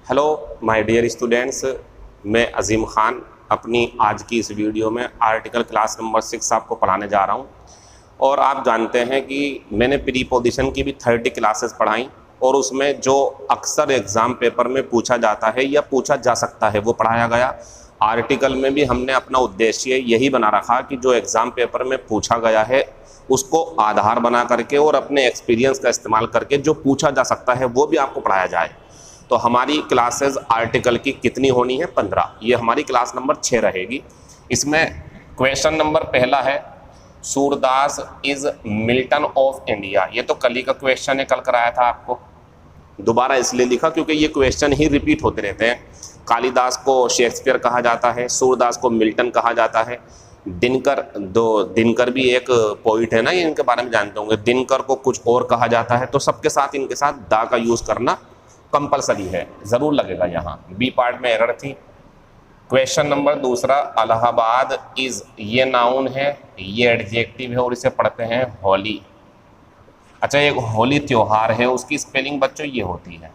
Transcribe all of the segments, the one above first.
Hello my dear students, मैं अजीम ख़ान अपनी आज की इस वीडियो में आर्टिकल क्लास नंबर 6 आपको पढ़ाने जा रहा हूं। और आप जानते हैं कि मैंने प्रीपोजिशन की भी 30 क्लासेस पढ़ाई और उसमें जो अक्सर एग्ज़ाम पेपर में पूछा जाता है या पूछा जा सकता है वो पढ़ाया गया। आर्टिकल में भी हमने अपना उद्देश्य यही बना रखा कि जो एग्ज़ाम पेपर में पूछा गया है उसको आधार बना करके और अपने एक्सपीरियंस का इस्तेमाल करके जो पूछा जा सकता है वो भी आपको पढ़ाया जाए। तो हमारी क्लासेस आर्टिकल की कितनी होनी है? 15। ये हमारी क्लास नंबर 6 रहेगी। इसमें क्वेश्चन नंबर पहला है, Surdas is Milton of India. ये तो कल ही का क्वेश्चन है, कल कराया था आपको। दोबारा इसलिए लिखा क्योंकि ये क्वेश्चन ही रिपीट होते रहते हैं। कालिदास को शेक्सपियर कहा जाता है, सूरदास को मिल्टन कहा जाता है। दिनकर भी एक पोइट है ना, ये इनके बारे में जानते होंगे। दिनकर को कुछ और कहा जाता है। तो सबके साथ इनके साथ दा का यूज़ करना कंपलसरी है, ज़रूर लगेगा। यहाँ बी पार्ट में एरर थी। क्वेश्चन नंबर दूसरा, इलाहाबाद इज, ये नाउन है, ये एडजेक्टिव है और इसे पढ़ते हैं होली। अच्छा, एक होली त्योहार है, उसकी स्पेलिंग बच्चों ये होती है,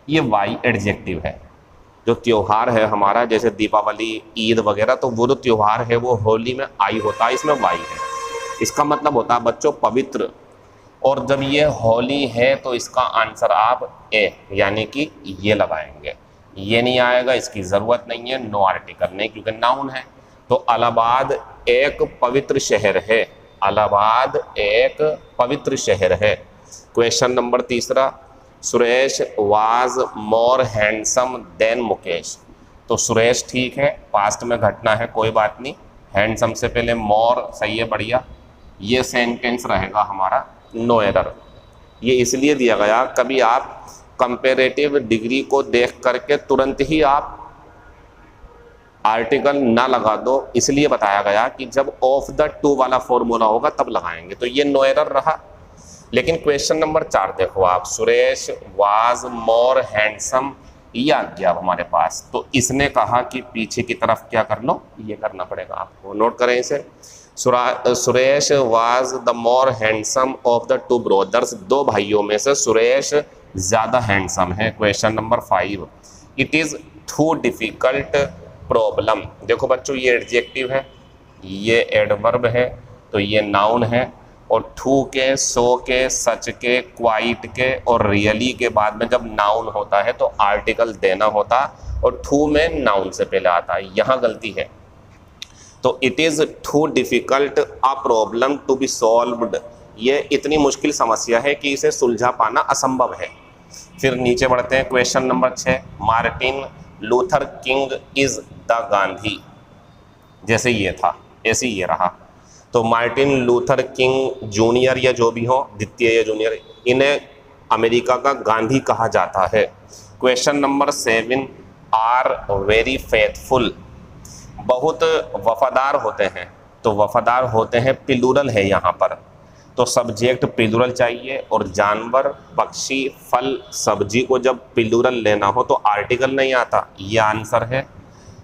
ये वाई एडजेक्टिव है। जो त्योहार है हमारा, जैसे दीपावली, ईद वगैरह, तो वो जो त्योहार है वो होली में आई होता है, इसमें वाई है। इसका मतलब होता है बच्चों पवित्र। और जब ये होली है तो इसका आंसर आप ए यानी कि ये लगाएंगे। ये नहीं आएगा, इसकी ज़रूरत नहीं है, नो आर्टिकल नहीं, क्योंकि नाउन है। तो इलाहाबाद एक पवित्र शहर है, इलाहाबाद एक पवित्र शहर है। क्वेश्चन नंबर तीसरा, Suresh was more handsome than Mukesh. तो सुरेश ठीक है, पास्ट में घटना है, कोई बात नहीं। हैंडसम से पहले मोर, सही है, बढ़िया। ये सेंटेंस रहेगा हमारा, नो एरर। ये इसलिए दिया गया, कभी आप कंपेरेटिव डिग्री को देख करके तुरंत ही आप आर्टिकल ना लगा दो, इसलिए बताया गया कि जब ऑफ द टू वाला फॉर्मूला होगा तब लगाएंगे। तो ये नो एरर रहा। लेकिन क्वेश्चन नंबर 4 देखो आप, सुरेश वाज मोर हैंडसम, ये आ गया अब हमारे पास। तो इसने कहा कि पीछे की तरफ क्या कर लो, ये करना पड़ेगा आपको, नोट करें इसे। Suresh was the more handsome of the two brothers. दो भाइयों में से सुरेश ज़्यादा हैंडसम है। Question number 5, it is too difficult problem. देखो बच्चों, ये एडजेक्टिव है, ये एडवर्ब है, तो ये नाउन है। और टू के, सो के, सच के, क्वाइट के और रियली के बाद में जब नाउन होता है तो आर्टिकल देना होता, और टू में नाउन से पहले आता है, यहाँ गलती है। तो it is too difficult a problem to be solved. ये इतनी मुश्किल समस्या है कि इसे सुलझा पाना असंभव है। फिर नीचे बढ़ते हैं, question number 6, Martin Luther king is the Gandhi. जैसे ये था ऐसे ये रहा। तो मार्टिन लूथर किंग जूनियर या जो भी हो, द्वितीय या जूनियर, इन्हें अमेरिका का गांधी कहा जाता है। Question number 7, are very faithful, बहुत वफादार होते हैं। तो वफादार होते हैं प्लूरल है यहाँ पर, तो सब्जेक्ट प्लूरल चाहिए। और जानवर, पक्षी, फल, सब्जी को जब प्लूरल लेना हो तो आर्टिकल नहीं आता, ये आंसर है।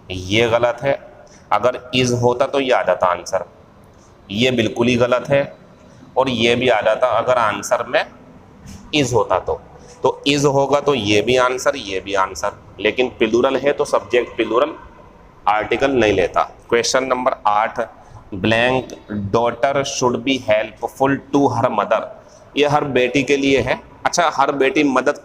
ये गलत है। अगर इज़ होता तो ये आ जाता आंसर, ये बिल्कुल ही गलत है। और ये भी आ जाता अगर आंसर में इज़ होता तो इज़ होगा तो ये भी आंसर, ये भी आंसर। लेकिन प्लूरल है तो सब्जेक्ट प्लूरल, आर्टिकल नहीं लेता। Question number 8, blank daughter should be helpful to her mother. ये हर बेटी के लिए है। अच्छा, हर बेटी मदद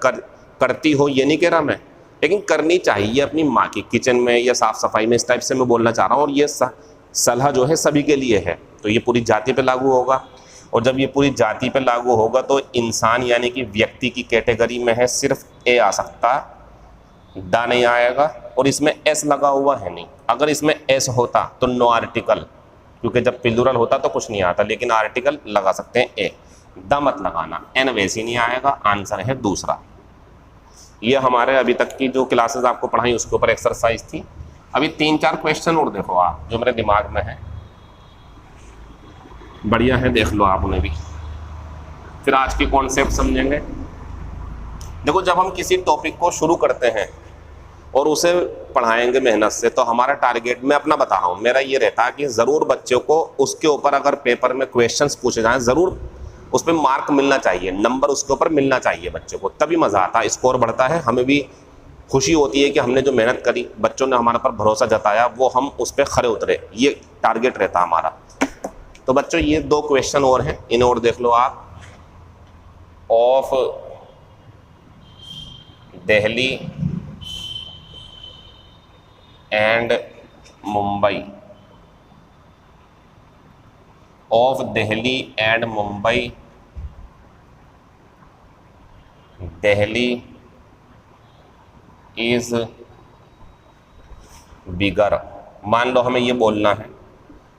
करती हो ये नहीं कह रहा मैं, लेकिन करनी चाहिए अपनी माँ की, किचन में या साफ़ सफाई में, इस टाइप से मैं बोलना चाह रहा हूँ। और ये सलाह जो है सभी के लिए है, तो ये पूरी जाति पे लागू होगा। और जब ये पूरी जाति पे लागू होगा तो इंसान यानी कि व्यक्ति की कैटेगरी में है, सिर्फ ए आ सकता, दा नहीं आएगा। और इसमें एस लगा हुआ है नहीं। अगर इसमें एस होता तो नो आर्टिकल, क्योंकि जब प्लूरल होता तो कुछ नहीं आता, लेकिन आर्टिकल लगा सकते हैं ए, द मत लगाना। एन वैसे नहीं आएगा, आंसर है दूसरा। ये हमारे अभी तक की जो क्लासेस आपको पढ़ाई उसके ऊपर एक्सरसाइज थी। अभी 3-4 क्वेश्चन और देखो आप, जो मेरे दिमाग में है, बढ़िया है, देख लो आप उन्हें भी, फिर आज की कॉन्सेप्ट समझेंगे। देखो, जब हम किसी टॉपिक को शुरू करते हैं और उसे पढ़ाएंगे मेहनत से, तो हमारा टारगेट, मैं अपना बता रहा हूँ, मेरा ये रहता है कि ज़रूर बच्चों को उसके ऊपर अगर पेपर में क्वेश्चंस पूछे जाएं, ज़रूर उस पर मार्क मिलना चाहिए, नंबर उसके ऊपर मिलना चाहिए बच्चों को, तभी मज़ा आता है, स्कोर बढ़ता है, हमें भी खुशी होती है कि हमने जो मेहनत करी, बच्चों ने हमारे पर भरोसा जताया, वो हम उस पर खरे उतरे, ये टारगेट रहता हमारा। तो बच्चों ये 2 क्वेश्चन और हैं, इन्हें और देख लो आप। Of Delhi and Mumbai, of Delhi and Mumbai, Delhi is bigger, मान लो हमें ये बोलना है,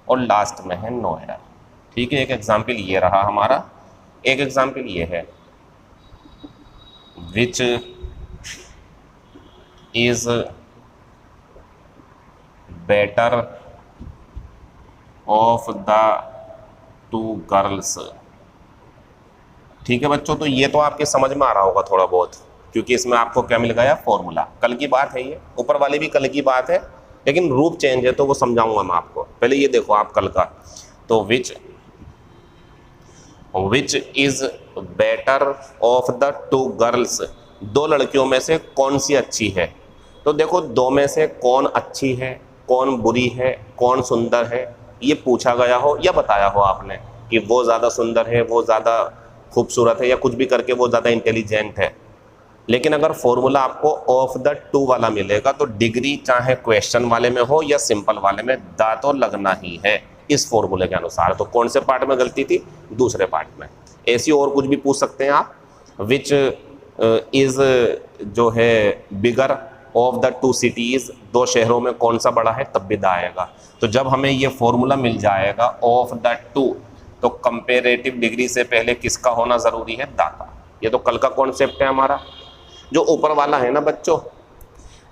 और लास्ट में है नोएडा। ठीक है, एक एग्जाम्पल ये रहा हमारा, एक एग्जाम्पल ये है, which is better of the 2 girls. ठीक है बच्चों, तो ये तो आपके समझ में आ रहा होगा थोड़ा बहुत, क्योंकि इसमें आपको क्या मिल गया, फॉर्मूला। कल की बात है ये, ऊपर वाली भी कल की बात है, लेकिन रूप चेंज है तो वो समझाऊंगा मैं आपको। पहले ये देखो आप कल का, तो which is better of the 2 girls, 2 लड़कियों में से कौन सी अच्छी है। तो देखो 2 में से कौन अच्छी है, कौन बुरी है, कौन सुंदर है, ये पूछा गया हो या बताया हो आपने कि वो ज़्यादा सुंदर है, वो ज़्यादा खूबसूरत है, या कुछ भी करके वो ज़्यादा इंटेलिजेंट है। लेकिन अगर फॉर्मूला आपको ऑफ द 2 वाला मिलेगा तो डिग्री चाहे क्वेश्चन वाले में हो या सिंपल वाले में, दा तो लगना ही है इस फॉर्मूले के अनुसार। तो कौन से पार्ट में गलती थी, दूसरे पार्ट में। ऐसी और कुछ भी पूछ सकते हैं आप, विच इज जो है बिगर ऑफ द 2 सिटीज, 2 शहरों में कौन सा बड़ा है, तब भी दा आएगा। तो जब हमें ये फॉर्मूला मिल जाएगा ऑफ द 2, तो कंपेरेटिव डिग्री से पहले किसका होना ज़रूरी है, दा का। ये तो कल का कॉन्सेप्ट है हमारा। जो ऊपर वाला है ना बच्चों,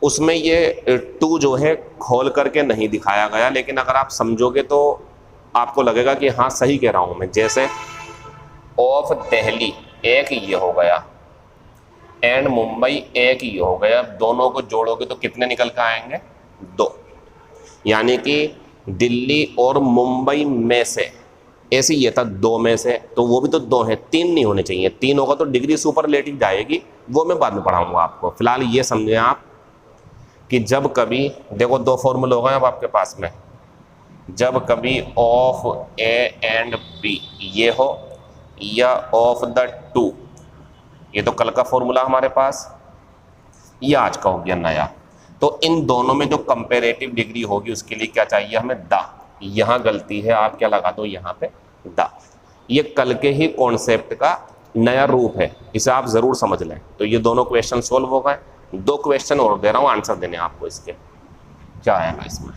उसमें ये 2 जो है खोल करके नहीं दिखाया गया, लेकिन अगर आप समझोगे तो आपको लगेगा कि हाँ सही कह रहा हूँ मैं। जैसे ऑफ दिल्ली एक ये हो गया, एंड मुंबई एक ये हो गया, दोनों को जोड़ोगे तो कितने निकल कर आएंगे, 2। यानी कि दिल्ली और मुंबई में से, ऐसे ये था 2 में से, तो वो भी तो 2 है, 3 नहीं होने चाहिए। 3 होगा तो डिग्री सुपरलेटिव जाएगी, वो मैं बाद में पढ़ाऊंगा आपको। फिलहाल ये समझें आप कि जब कभी, देखो 2 फॉर्मूले हो गए अब आपके पास में, जब कभी ऑफ ए एंड बी ये हो, या ऑफ द 2, ये तो कल का फॉर्मूला हमारे पास, ये आज का हो गया नया। तो इन दोनों में जो कंपेरेटिव डिग्री होगी उसके लिए क्या चाहिए हमें, दा। यहाँ गलती है, आप क्या लगा दो यहाँ पे, दा। ये कल के ही कॉन्सेप्ट का नया रूप है, इसे आप ज़रूर समझ लें। तो ये दोनों क्वेश्चन सोल्व हो गए। 2 क्वेश्चन और दे रहा हूँ, आंसर देने आपको इसके, क्या आएगा इसमें।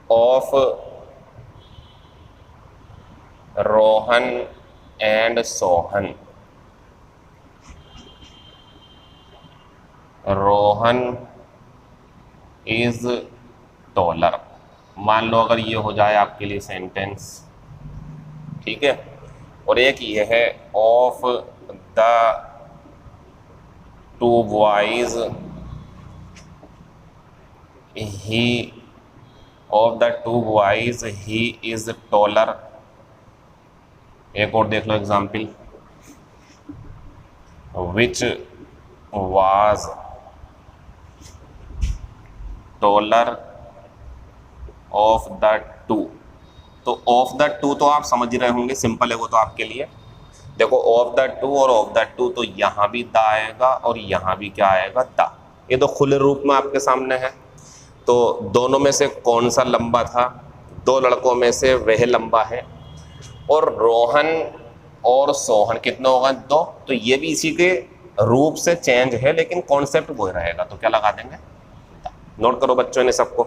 Of Rohan and Sohan, Rohan is taller. मान लो अगर ये हो जाए आपके लिए सेंटेंस, ठीक है। और एक ये है, of the 2 boys he, of the 2 boys he is taller. एक और देख लो example, which was taller of the 2। तो ऑफ द 2 तो आप समझ रहे होंगे, सिंपल है वो तो आपके लिए। देखो ऑफ द 2 और ऑफ द 2, तो यहाँ भी दा आएगा और यहाँ भी क्या आएगा, दा। ये तो खुले रूप में आपके सामने है। तो दोनों में से कौन सा लंबा था, 2 लड़कों में से वह लंबा है। और रोहन और सोहन कितना होगा, 2। तो ये भी इसी के रूप से चेंज है, लेकिन कॉन्सेप्ट वो रहेगा। तो क्या लगा देंगे, नोट करो बच्चों ने सबको।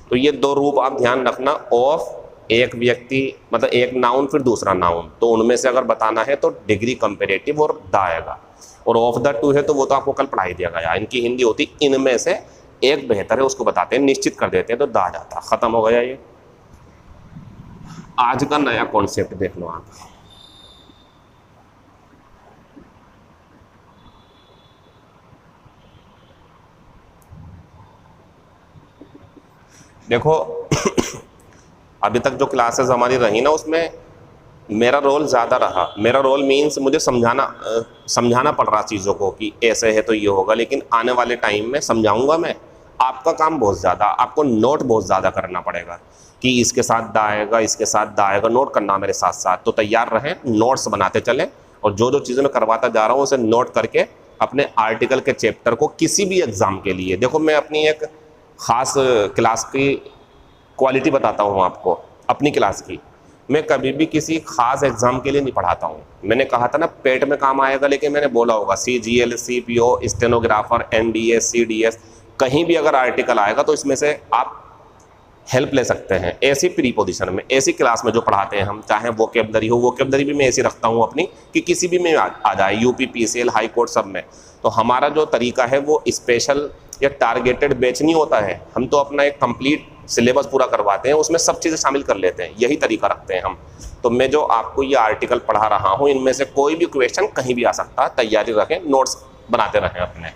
तो ये 2 रूप आप ध्यान रखना, ऑफ एक व्यक्ति मतलब एक नाउन फिर दूसरा नाउन, तो उनमें से अगर बताना है तो डिग्री कंपेरेटिव और दा आएगा। और ऑफ द 2 है तो वो तो आपको कल पढ़ाई दिया गया, इनकी हिंदी होती इनमें से एक बेहतर है, उसको बताते हैं, निश्चित कर देते हैं, तो दा जाता। खत्म हो गया ये आज का नया कॉन्सेप्ट। देख लो आप, देखो अभी तक जो क्लासेस हमारी रही ना, उसमें मेरा रोल ज़्यादा रहा। मेरा रोल मीन्स मुझे समझाना पड़ रहा चीज़ों को कि ऐसे है तो ये होगा, लेकिन आने वाले टाइम में समझाऊंगा मैं। आपका काम बहुत ज़्यादा, आपको नोट बहुत ज़्यादा करना पड़ेगा कि इसके साथ दा आएगा, इसके साथ दा आएगा, नोट करना मेरे साथ साथ। तो तैयार रहें, नोट्स बनाते चलें, और जो जो चीज़ें मैं करवाता जा रहा हूँ उसे नोट करके अपने आर्टिकल के चैप्टर को किसी भी एग्ज़ाम के लिए, देखो मैं अपनी एक ख़ास क्लास की क्वालिटी बताता हूँ आपको अपनी क्लास की। मैं कभी भी किसी खास एग्जाम के लिए नहीं पढ़ाता हूँ। मैंने कहा था ना पेट में काम आएगा, लेकिन मैंने बोला होगा CGL, CPO, stenographer, NDS, CDS, कहीं भी अगर आर्टिकल आएगा तो इसमें से आप हेल्प ले सकते हैं। ऐसी प्री पोजीशन में, ऐसी क्लास में जो पढ़ाते हैं हम, चाहे वोकेबलरी हो, वोकेबलरी भी मैं ऐसी रखता हूँ अपनी कि किसी भी में आ जाए, UP, PCL, हाई कोर्ट सब में। तो हमारा जो तरीका है वो स्पेशल या टारगेटेड बैच नहीं होता है, हम तो अपना एक कंप्लीट सिलेबस पूरा करवाते हैं, उसमें सब चीज़ें शामिल कर लेते हैं, यही तरीका रखते हैं हम। तो मैं जो आपको ये आर्टिकल पढ़ा रहा हूँ, इनमें से कोई भी क्वेश्चन कहीं भी आ सकता है, तैयारी रखें, नोट्स बनाते रहें अपने।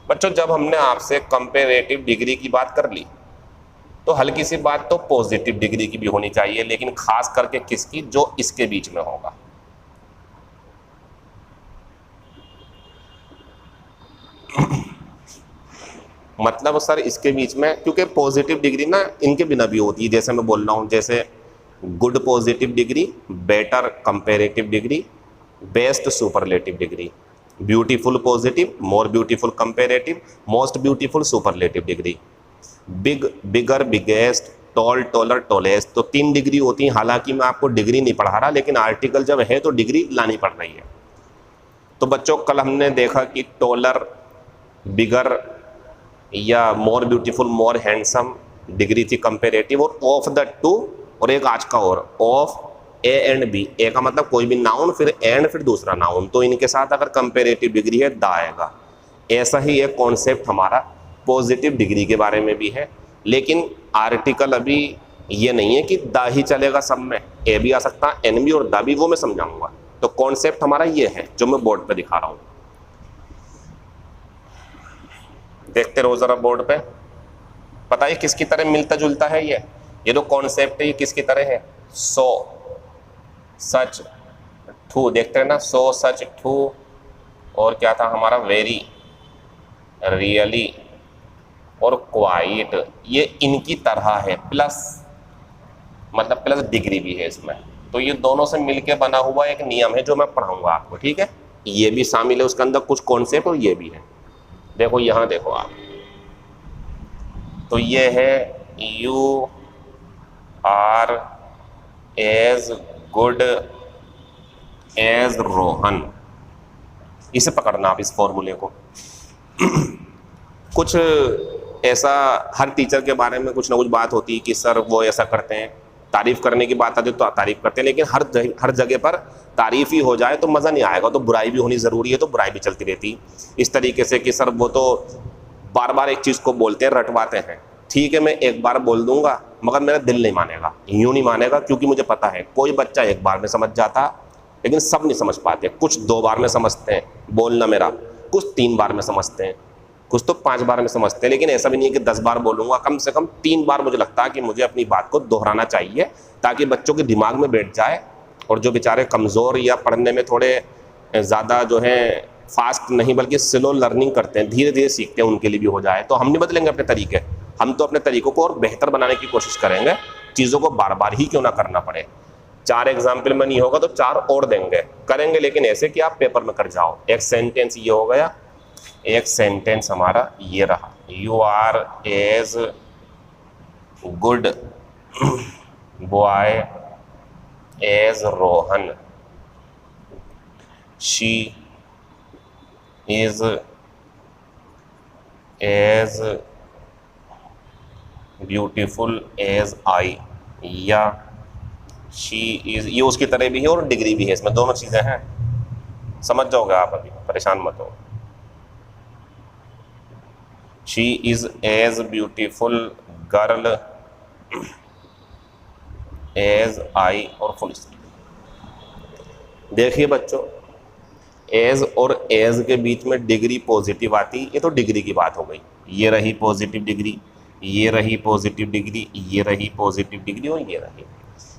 बच्चों जब हमने आपसे कंपेरेटिव डिग्री की बात कर ली, तो हल्की सी बात तो पॉजिटिव डिग्री की भी होनी चाहिए, लेकिन खास करके किसकी, जो इसके बीच में होगा। मतलब सर इसके बीच में, क्योंकि पॉजिटिव डिग्री ना इनके बिना भी होती है, जैसे मैं बोल रहा हूँ, जैसे good positive degree, better comparative degree, best superlative degree, beautiful positive, more beautiful comparative, most beautiful superlative degree, big bigger biggest, tall taller tallest. तो 3 डिग्री होती हैं। हालांकि मैं आपको डिग्री नहीं पढ़ा रहा, लेकिन आर्टिकल जब है तो डिग्री लानी पड़ रही है। तो बच्चों कल हमने देखा कि टॉलर, बिगर या मोर ब्यूटीफुल, मोर हैंडसम डिग्री थी कंपेरेटिव, और ऑफ द टू, और एक आज का और ऑफ ए एंड बी। ए का मतलब कोई भी नाउन, फिर एंड, फिर दूसरा नाउन, तो इनके साथ अगर कंपेरेटिव डिग्री है दा आएगा। ऐसा ही एक कॉन्सेप्ट हमारा पॉजिटिव डिग्री के बारे में भी है, लेकिन आर्टिकल अभी ये नहीं है कि दा ही चलेगा सब में, ए भी आ सकता है, एन भी और दा भी, वो मैं समझाऊंगा। तो कॉन्सेप्ट हमारा ये है जो मैं बोर्ड पे दिखा रहा हूँ। देखते रहो जरा बोर्ड पे, पता है किसकी तरह मिलता जुलता है ये जो कॉन्सेप्ट है ये किसकी तरह है, सो सच ठू, देखते हैं ना, सो सच ठू, और क्या था हमारा, वेरी, रियली और क्वाइट, ये इनकी तरह है। प्लस मतलब प्लस डिग्री भी है इसमें। तो ये दोनों से मिलके बना हुआ एक नियम है जो मैं पढ़ाऊंगा आपको, ठीक है। ये भी शामिल है उसके अंदर कुछ कॉन्सेप्ट, और ये भी है। देखो यहाँ देखो आप, तो ये है you are as good as Rohan, इसे पकड़ना आप, इस फॉर्मूले को। कुछ ऐसा हर टीचर के बारे में कुछ ना कुछ बात होती है कि सर वो ऐसा करते हैं, तारीफ करने की बात आती है तो तारीफ करते हैं, लेकिन हर जगह पर तारीफ ही हो जाए तो मज़ा नहीं आएगा, तो बुराई भी होनी ज़रूरी है, तो बुराई भी चलती रहती इस तरीके से कि सर वो तो बार बार एक चीज़ को बोलते हैं, रटवाते हैं। ठीक है, मैं एक बार बोल दूंगा, मगर मेरा दिल नहीं मानेगा, यूँ नहीं मानेगा, क्योंकि मुझे पता है कोई बच्चा एक बार में समझ जाता, लेकिन सब नहीं समझ पाते। कुछ 2 बार में समझते हैं बोलना मेरा, कुछ 3 बार में समझते हैं, कुछ तो 5 बार में समझते हैं। लेकिन ऐसा भी नहीं है कि 10 बार बोलूँगा, कम से कम 3 बार मुझे लगता है कि मुझे अपनी बात को दोहराना चाहिए, ताकि बच्चों के दिमाग में बैठ जाए। और जो बेचारे कमज़ोर या पढ़ने में थोड़े ज़्यादा जो है फास्ट नहीं बल्कि स्लो लर्निंग करते हैं, धीरे धीरे सीखते हैं, उनके लिए भी हो जाए। तो हम नहीं बदलेंगे अपने तरीके, हम तो अपने तरीक़ों को और बेहतर बनाने की कोशिश करेंगे, चीज़ों को बार बार ही क्यों ना करना पड़े। 4 एग्जाम्पल में नहीं होगा तो 4 और देंगे, करेंगे, लेकिन ऐसे कि आप पेपर में कर जाओ। एक सेंटेंस ये हो गया, एक सेंटेंस हमारा ये रहा, you are as good boy as Rohan, she is as beautiful as I, या शी इज, ये उसकी तरह भी है और डिग्री भी है, इसमें दोनों चीज़ें हैं, समझ जाओगे आप, अभी परेशान मत हो। She is as beautiful girl as I, और फुल स्टॉप। देखिए बच्चों, एज और एज के बीच में डिग्री पॉजिटिव आती, ये तो डिग्री की बात हो गई, ये रही पॉजिटिव डिग्री। ये रही पॉजिटिव डिग्री, ये रही पॉजिटिव डिग्री और ये रही।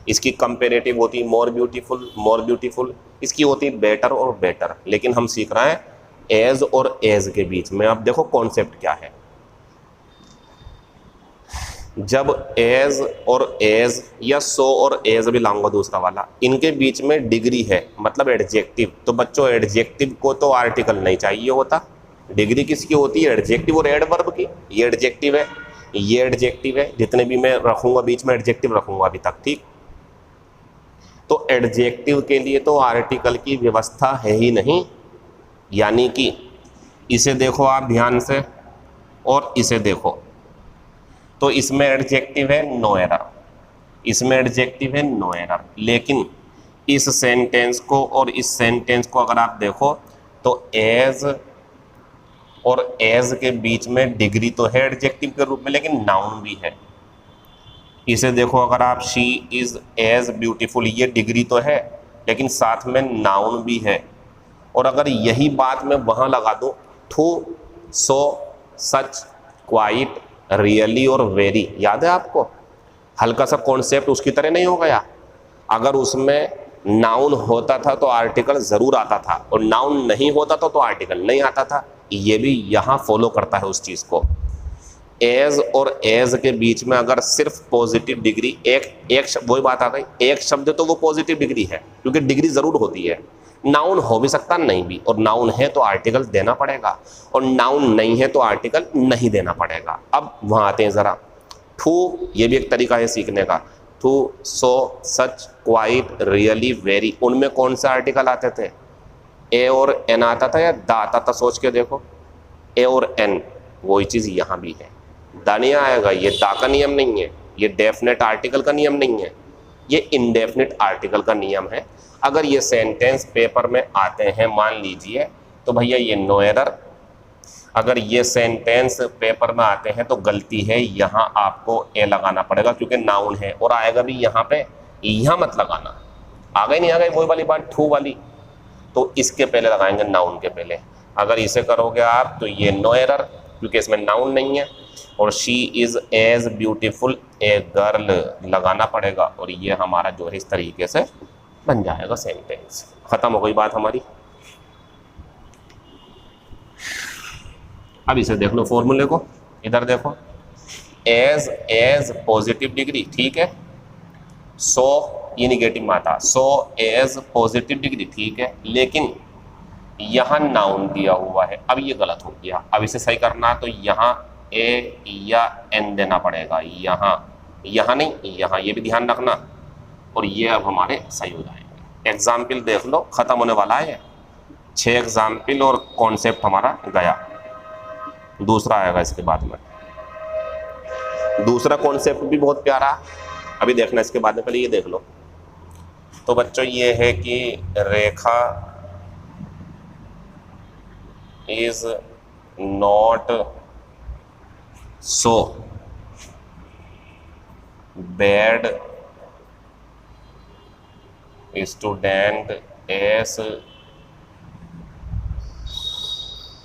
इसकी कंपेरेटिव होती मोर ब्यूटीफुल, मोर ब्यूटीफुल। इसकी होती बेटर और बेटर। लेकिन हम सीख रहे हैं एज और एज के बीच में। अब देखो कॉन्सेप्ट क्या है। जब एज और एज या सो और एज भी लाऊंगा दूसरा वाला, इनके बीच में डिग्री है मतलब एडजेक्टिव, तो बच्चों एडजेक्टिव को तो आर्टिकल नहीं चाहिए होता। डिग्री किसकी होती है? एडजेक्टिव और एडवर्ब की। ये एडजेक्टिव है, ये एडजेक्टिव है। जितने भी मैं रखूंगा बीच में एडजेक्टिव रखूंगा अभी तक, ठीक। तो एडजेक्टिव के लिए तो आर्टिकल की व्यवस्था है ही नहीं। यानी कि इसे देखो आप ध्यान से और इसे देखो, तो इसमें एडजेक्टिव है नो एरर, इसमें एडजेक्टिव है नो एरर। लेकिन इस सेंटेंस को और इस सेंटेंस को अगर आप देखो तो एज और एज के बीच में डिग्री तो है एडजेक्टिव के रूप में, लेकिन नाउन भी है। इसे देखो अगर आप, शी इज एज ब्यूटीफुल, ये डिग्री तो है लेकिन साथ में नाउन भी है। और अगर यही बात मैं वहां लगा दूं, too, so, such, quite, really और वेरी, याद है आपको? हल्का सा कॉन्सेप्ट उसकी तरह नहीं हो गया? अगर उसमें नाउन होता था तो आर्टिकल जरूर आता था, और नाउन नहीं होता था तो आर्टिकल नहीं आता था। ये भी यहाँ फॉलो करता है उस चीज को। एज और एज के बीच में अगर सिर्फ पॉजिटिव डिग्री, वही बात आ गई, एक शब्द तो वो पॉजिटिव डिग्री है क्योंकि डिग्री जरूर होती है। नाउन हो भी सकता नहीं भी, और नाउन है तो आर्टिकल देना पड़ेगा, और नाउन नहीं है तो आर्टिकल नहीं देना पड़ेगा। अब वहां आते हैं जरा। टू, ये भी एक तरीका है सीखने का। Too, so, such, quite, really, very, उनमें कौन सा आर्टिकल आते थे? ए और एन आता था या दा आता था? सोच के देखो। ए और एन, वही चीज यहां भी है। दा नहीं आएगा, ये दा का नियम नहीं है, ये डेफिनेट आर्टिकल का नियम नहीं है, ये इनडेफिनेट आर्टिकल का नियम है। अगर ये सेंटेंस पेपर में आते हैं मान लीजिए, तो भैया ये नो एरर। अगर ये सेंटेंस पेपर में आते हैं तो गलती है, यहाँ आपको ए लगाना पड़ेगा क्योंकि नाउन है, और आएगा भी यहाँ पे, यहाँ मत लगाना। आ गई नहीं आ गई वही वाली बात, ठू वाली? तो इसके पहले लगाएंगे नाउन के पहले। अगर इसे करोगे आप तो ये नो एरर क्योंकि इसमें नाउन नहीं है। और she is as beautiful a girl लगाना पड़ेगा, और ये हमारा जो है इस तरीके से बन जाएगा सेंटेंस। खत्म हो गई बात हमारी। अब इसे देख लो फॉर्मूले को, इधर देखो। एज एज पॉजिटिव डिग्री, ठीक है। सो ये निगेटिव में आता, सो एज पॉजिटिव डिग्री, ठीक है। लेकिन यहाँ नाउन दिया हुआ है, अब ये गलत हो गया। अब इसे सही करना तो यहाँ ए या एन देना पड़ेगा, यहाँ नहीं, यहाँ। ये भी ध्यान रखना, और ये अब हमारे सही हो जाएंगे। एग्जाम्पल देख लो, खत्म होने वाला है। 6 एग्जाम्पल और कॉन्सेप्ट हमारा गया। दूसरा आएगा इसके बाद में। दूसरा कॉन्सेप्ट भी बहुत प्यारा, अभी देखना इसके बाद में, पहले ये देख लो। तो बच्चों ये है कि Rekha is not so bad student as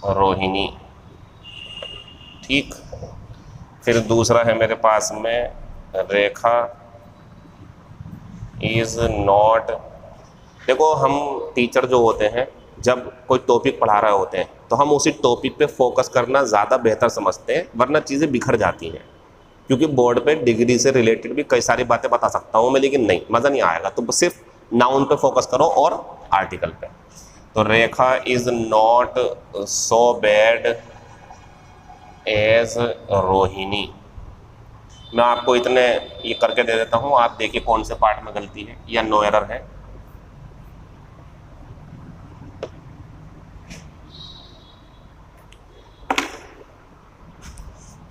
Rohini, ठीक। फिर दूसरा है मेरे पास में, रेखा इज नॉट। देखो हम टीचर जो होते हैं, जब कोई टॉपिक पढ़ा रहे होते हैं तो हम उसी टॉपिक पे फोकस करना ज़्यादा बेहतर समझते हैं, वरना चीज़ें बिखर जाती हैं। क्योंकि बोर्ड पे डिग्री से रिलेटेड भी कई सारी बातें बता सकता हूँ मैं, लेकिन नहीं, मज़ा नहीं आएगा। तो सिर्फ नाउन पे फोकस करो और आर्टिकल पे। तो Rekha is not so bad as Rohini. मैं आपको इतने ये करके दे देता हूँ, आप देखिए कौन से पार्ट में गलती है या नो एरर है।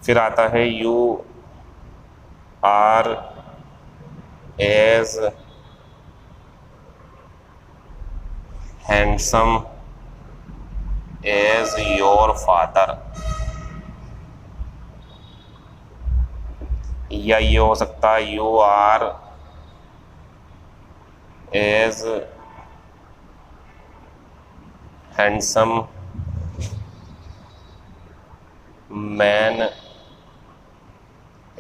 फिर आता है you are as handsome as your father, या ये हो सकता है you are as handsome man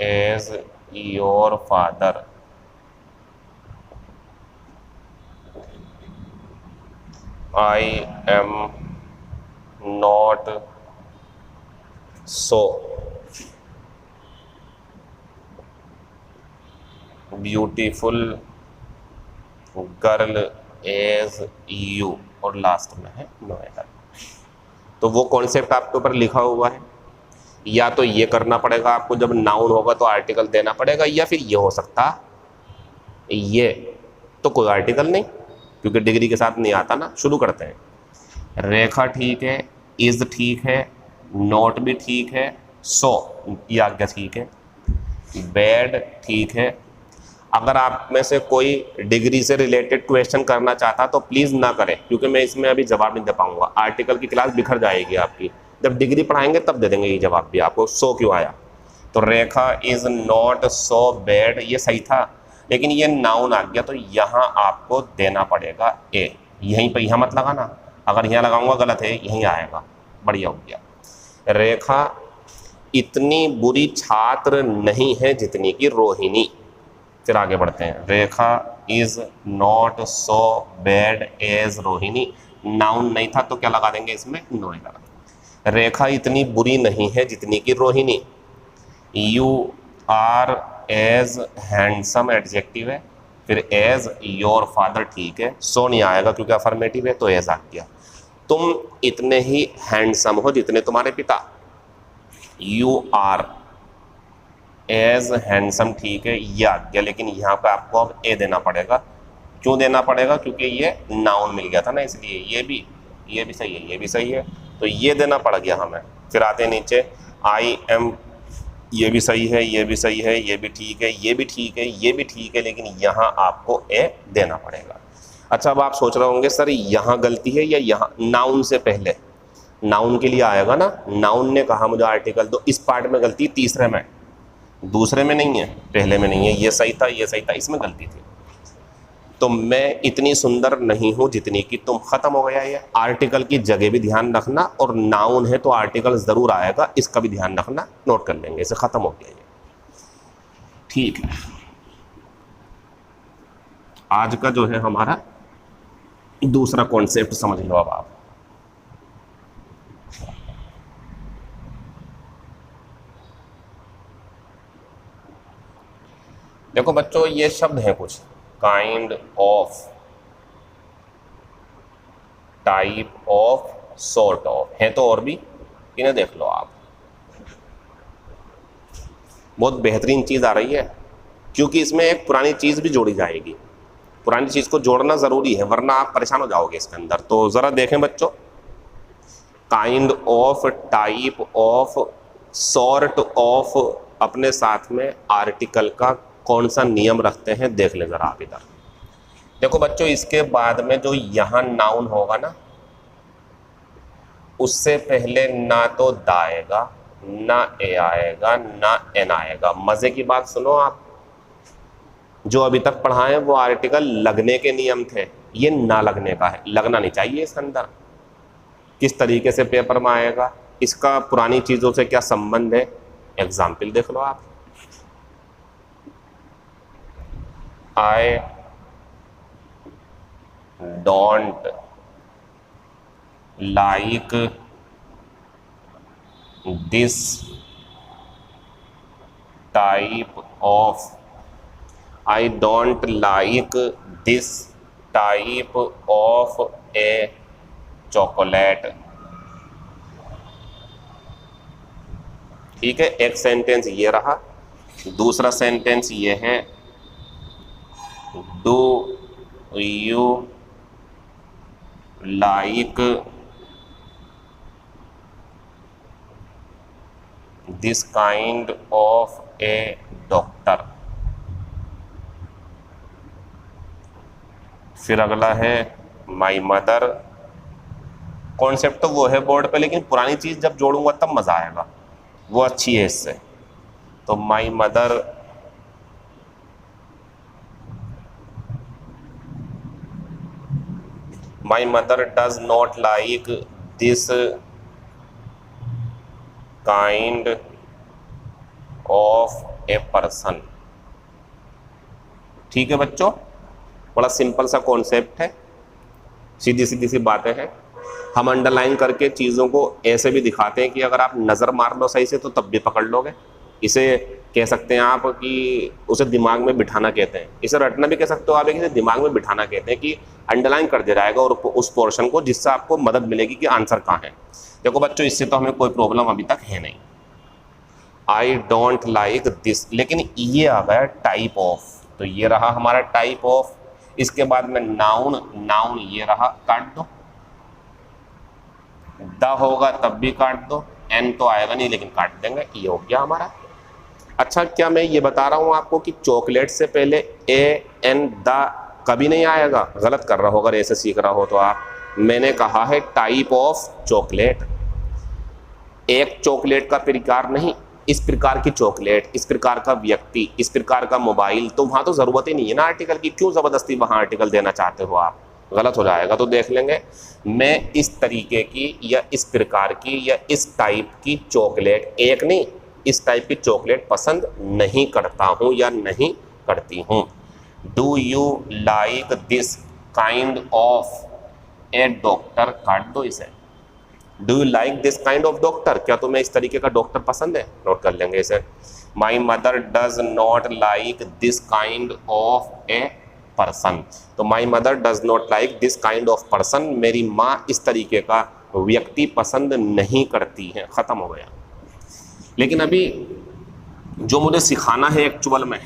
as your father. I am not so beautiful girl as you, और लास्ट में है नोएडा। तो वो कॉन्सेप्ट आपके ऊपर लिखा हुआ है, या तो ये करना पड़ेगा आपको, जब नाउन होगा तो आर्टिकल देना पड़ेगा, या फिर ये हो सकता ये, तो कोई आर्टिकल नहीं क्योंकि डिग्री के साथ नहीं आता ना। शुरू करते हैं। रेखा ठीक है, इज ठीक है, नोट भी ठीक है, सो ये आज्ञा ठीक है, बैड ठीक है। अगर आप में से कोई डिग्री से रिलेटेड क्वेश्चन करना चाहता तो प्लीज़ ना करें, क्योंकि मैं इसमें अभी जवाब नहीं दे पाऊंगा। आर्टिकल की क्लास बिखर जाएगी आपकी, जब डिग्री पढ़ाएंगे तब दे देंगे ये जवाब भी आपको। सो क्यों आया, तो Rekha is not so bad ये सही था, लेकिन ये नाउन आ गया तो यहाँ आपको देना पड़ेगा ए। यहीं पर यहाँ मत लगाना, अगर यहाँ लगाऊंगा गलत है, यहीं आएगा। बढ़िया हो गया। रेखा इतनी बुरी छात्र नहीं है जितनी की रोहिणी। फिर आगे बढ़ते हैं। Rekha is not so bad as Rohini, noun नहीं था तो क्या लगा देंगे इसमें, नोएडा। रेखा इतनी बुरी नहीं है जितनी की Rohini. You are as handsome adjective है, फिर एज योर फादर ठीक है, सो नहीं आएगा क्योंकि अफर्मेटिव है तो एज आ गया। तुम इतने ही हैंडसम हो जितने तुम्हारे पिता। यू आर एज हैंडसम ठीक है, ये आ गया, लेकिन यहाँ पे आपको अब ए देना पड़ेगा। क्यों देना पड़ेगा, क्योंकि ये नाउन मिल गया था ना, इसलिए ये भी सही है, ये भी सही है, तो ये देना पड़ गया हमें। फिर आते हैं नीचे। आई एम, ये भी सही है, ये भी सही है, ये भी ठीक है, ये भी ठीक है, ये भी ठीक है, लेकिन यहाँ आपको ए देना पड़ेगा। अच्छा, अब आप सोच रहे होंगे सर यहाँ गलती है या यहाँ, नाउन से पहले, नाउन के लिए आएगा ना, नाउन ने कहा मुझे आर्टिकल दो, इस पार्ट में गलती, तीसरे में, दूसरे में नहीं है, पहले में नहीं है। ये सही था, ये सही था, इसमें गलती थी। तो मैं इतनी सुंदर नहीं हूं जितनी कि तुम, खत्म हो गया। ये आर्टिकल की जगह भी ध्यान रखना, और नाउन है तो आर्टिकल जरूर आएगा, इसका भी ध्यान रखना, नोट कर लेंगे, इसे खत्म हो गया ये। ठीक है, आज का जो है हमारा दूसरा कॉन्सेप्ट समझ लो अब आप। देखो बच्चों, ये शब्द हैं कुछ, kind of, type of, sort of, है तो और भी, इन्हें देख लो आप। बहुत बेहतरीन चीज़ आ रही है, क्योंकि इसमें एक पुरानी चीज़ भी जोड़ी जाएगी। पुरानी चीज़ को जोड़ना ज़रूरी है, वरना आप परेशान हो जाओगे इसके अंदर। तो ज़रा देखें बच्चों, kind of, type of, sort of, अपने साथ में आर्टिकल का कौन सा नियम रखते हैं, देख ले ज़रा आप इधर। देखो बच्चों, इसके बाद में जो यहाँ नाउन होगा ना, उससे पहले ना तो दा आएगा, ना ए आएगा, ना एन आएगा। मज़े की बात सुनो आप, जो अभी तक पढ़ाए वो आर्टिकल लगने के नियम थे, ये ना लगने का है, लगना नहीं चाहिए इसके अंदर। किस तरीके से पेपर में आएगा, इसका पुरानी चीज़ों से क्या संबंध है, एग्जाम्पल देख लो आप। I don't like this type of, I don't like this type of a chocolate। ठीक है, एक सेंटेंस ये रहा। दूसरा सेंटेंस ये है, Do you like this kind of a doctor। फिर अगला है माई मदर। कॉन्सेप्ट तो वो है बोर्ड पे, लेकिन पुरानी चीज़ जब जोड़ूंगा तब मज़ा आएगा, वो अच्छी है इससे। तो my mother, My mother does not like this kind of a person. ठीक है बच्चों, बड़ा सिंपल सा कॉन्सेप्ट है, सीधी सीधी सी बातें हैं। हम अंडरलाइन करके चीज़ों को ऐसे भी दिखाते हैं कि अगर आप नज़र मार लो सही से तो तब भी पकड़ लोगे। इसे कह सकते हैं आप कि उसे दिमाग में बिठाना कहते हैं, इसे रटना भी कह सकते हो आप, इसे दिमाग में बिठाना कहते हैं कि अंडरलाइन कर दिया जाएगा और उस पोर्शन को, जिससे आपको मदद मिलेगी कि आंसर कहाँ है। देखो बच्चों, इससे तो हमें कोई प्रॉब्लम अभी तक है नहीं। आई डोंट लाइक दिस, लेकिन ये आ गया टाइप ऑफ, तो ये रहा हमारा टाइप ऑफ। इसके बाद में नाउन, नाउन ये रहा, काट दो। द होगा तब भी काट दो, एन तो आएगा नहीं लेकिन काट देंगे, ये हो गया हमारा। अच्छा, क्या मैं ये बता रहा हूँ आपको कि चॉकलेट से पहले ए एन द कभी नहीं आएगा? गलत कर रहा हो अगर ऐसे सीख रहा हो तो आप। मैंने कहा है टाइप ऑफ चॉकलेट, एक चॉकलेट का प्रकार नहीं, इस प्रकार की चॉकलेट, इस प्रकार का व्यक्ति, इस प्रकार का मोबाइल। तो वहाँ तो ज़रूरत ही नहीं है ना आर्टिकल की, क्यों ज़बरदस्ती वहाँ आर्टिकल देना चाहते हो आप? गलत हो जाएगा। तो देख लेंगे, मैं इस तरीके की या इस प्रकार की या इस टाइप की चॉकलेट, एक नहीं इस टाइप की चॉकलेट पसंद नहीं करता हूँ या नहीं करती हूँ। Do you like this kind of A doctor, काट दो इसे। Do you like this kind of doctor, क्या तुम्हें इस तरीके का डॉक्टर पसंद है? नोट कर लेंगे इसे। My mother does not like this kind of a person, तो my mother does not like this kind of person, मेरी माँ इस तरीके का व्यक्ति पसंद नहीं करती है। ख़त्म हो गया। लेकिन अभी जो मुझे सिखाना है एक्चुअल में,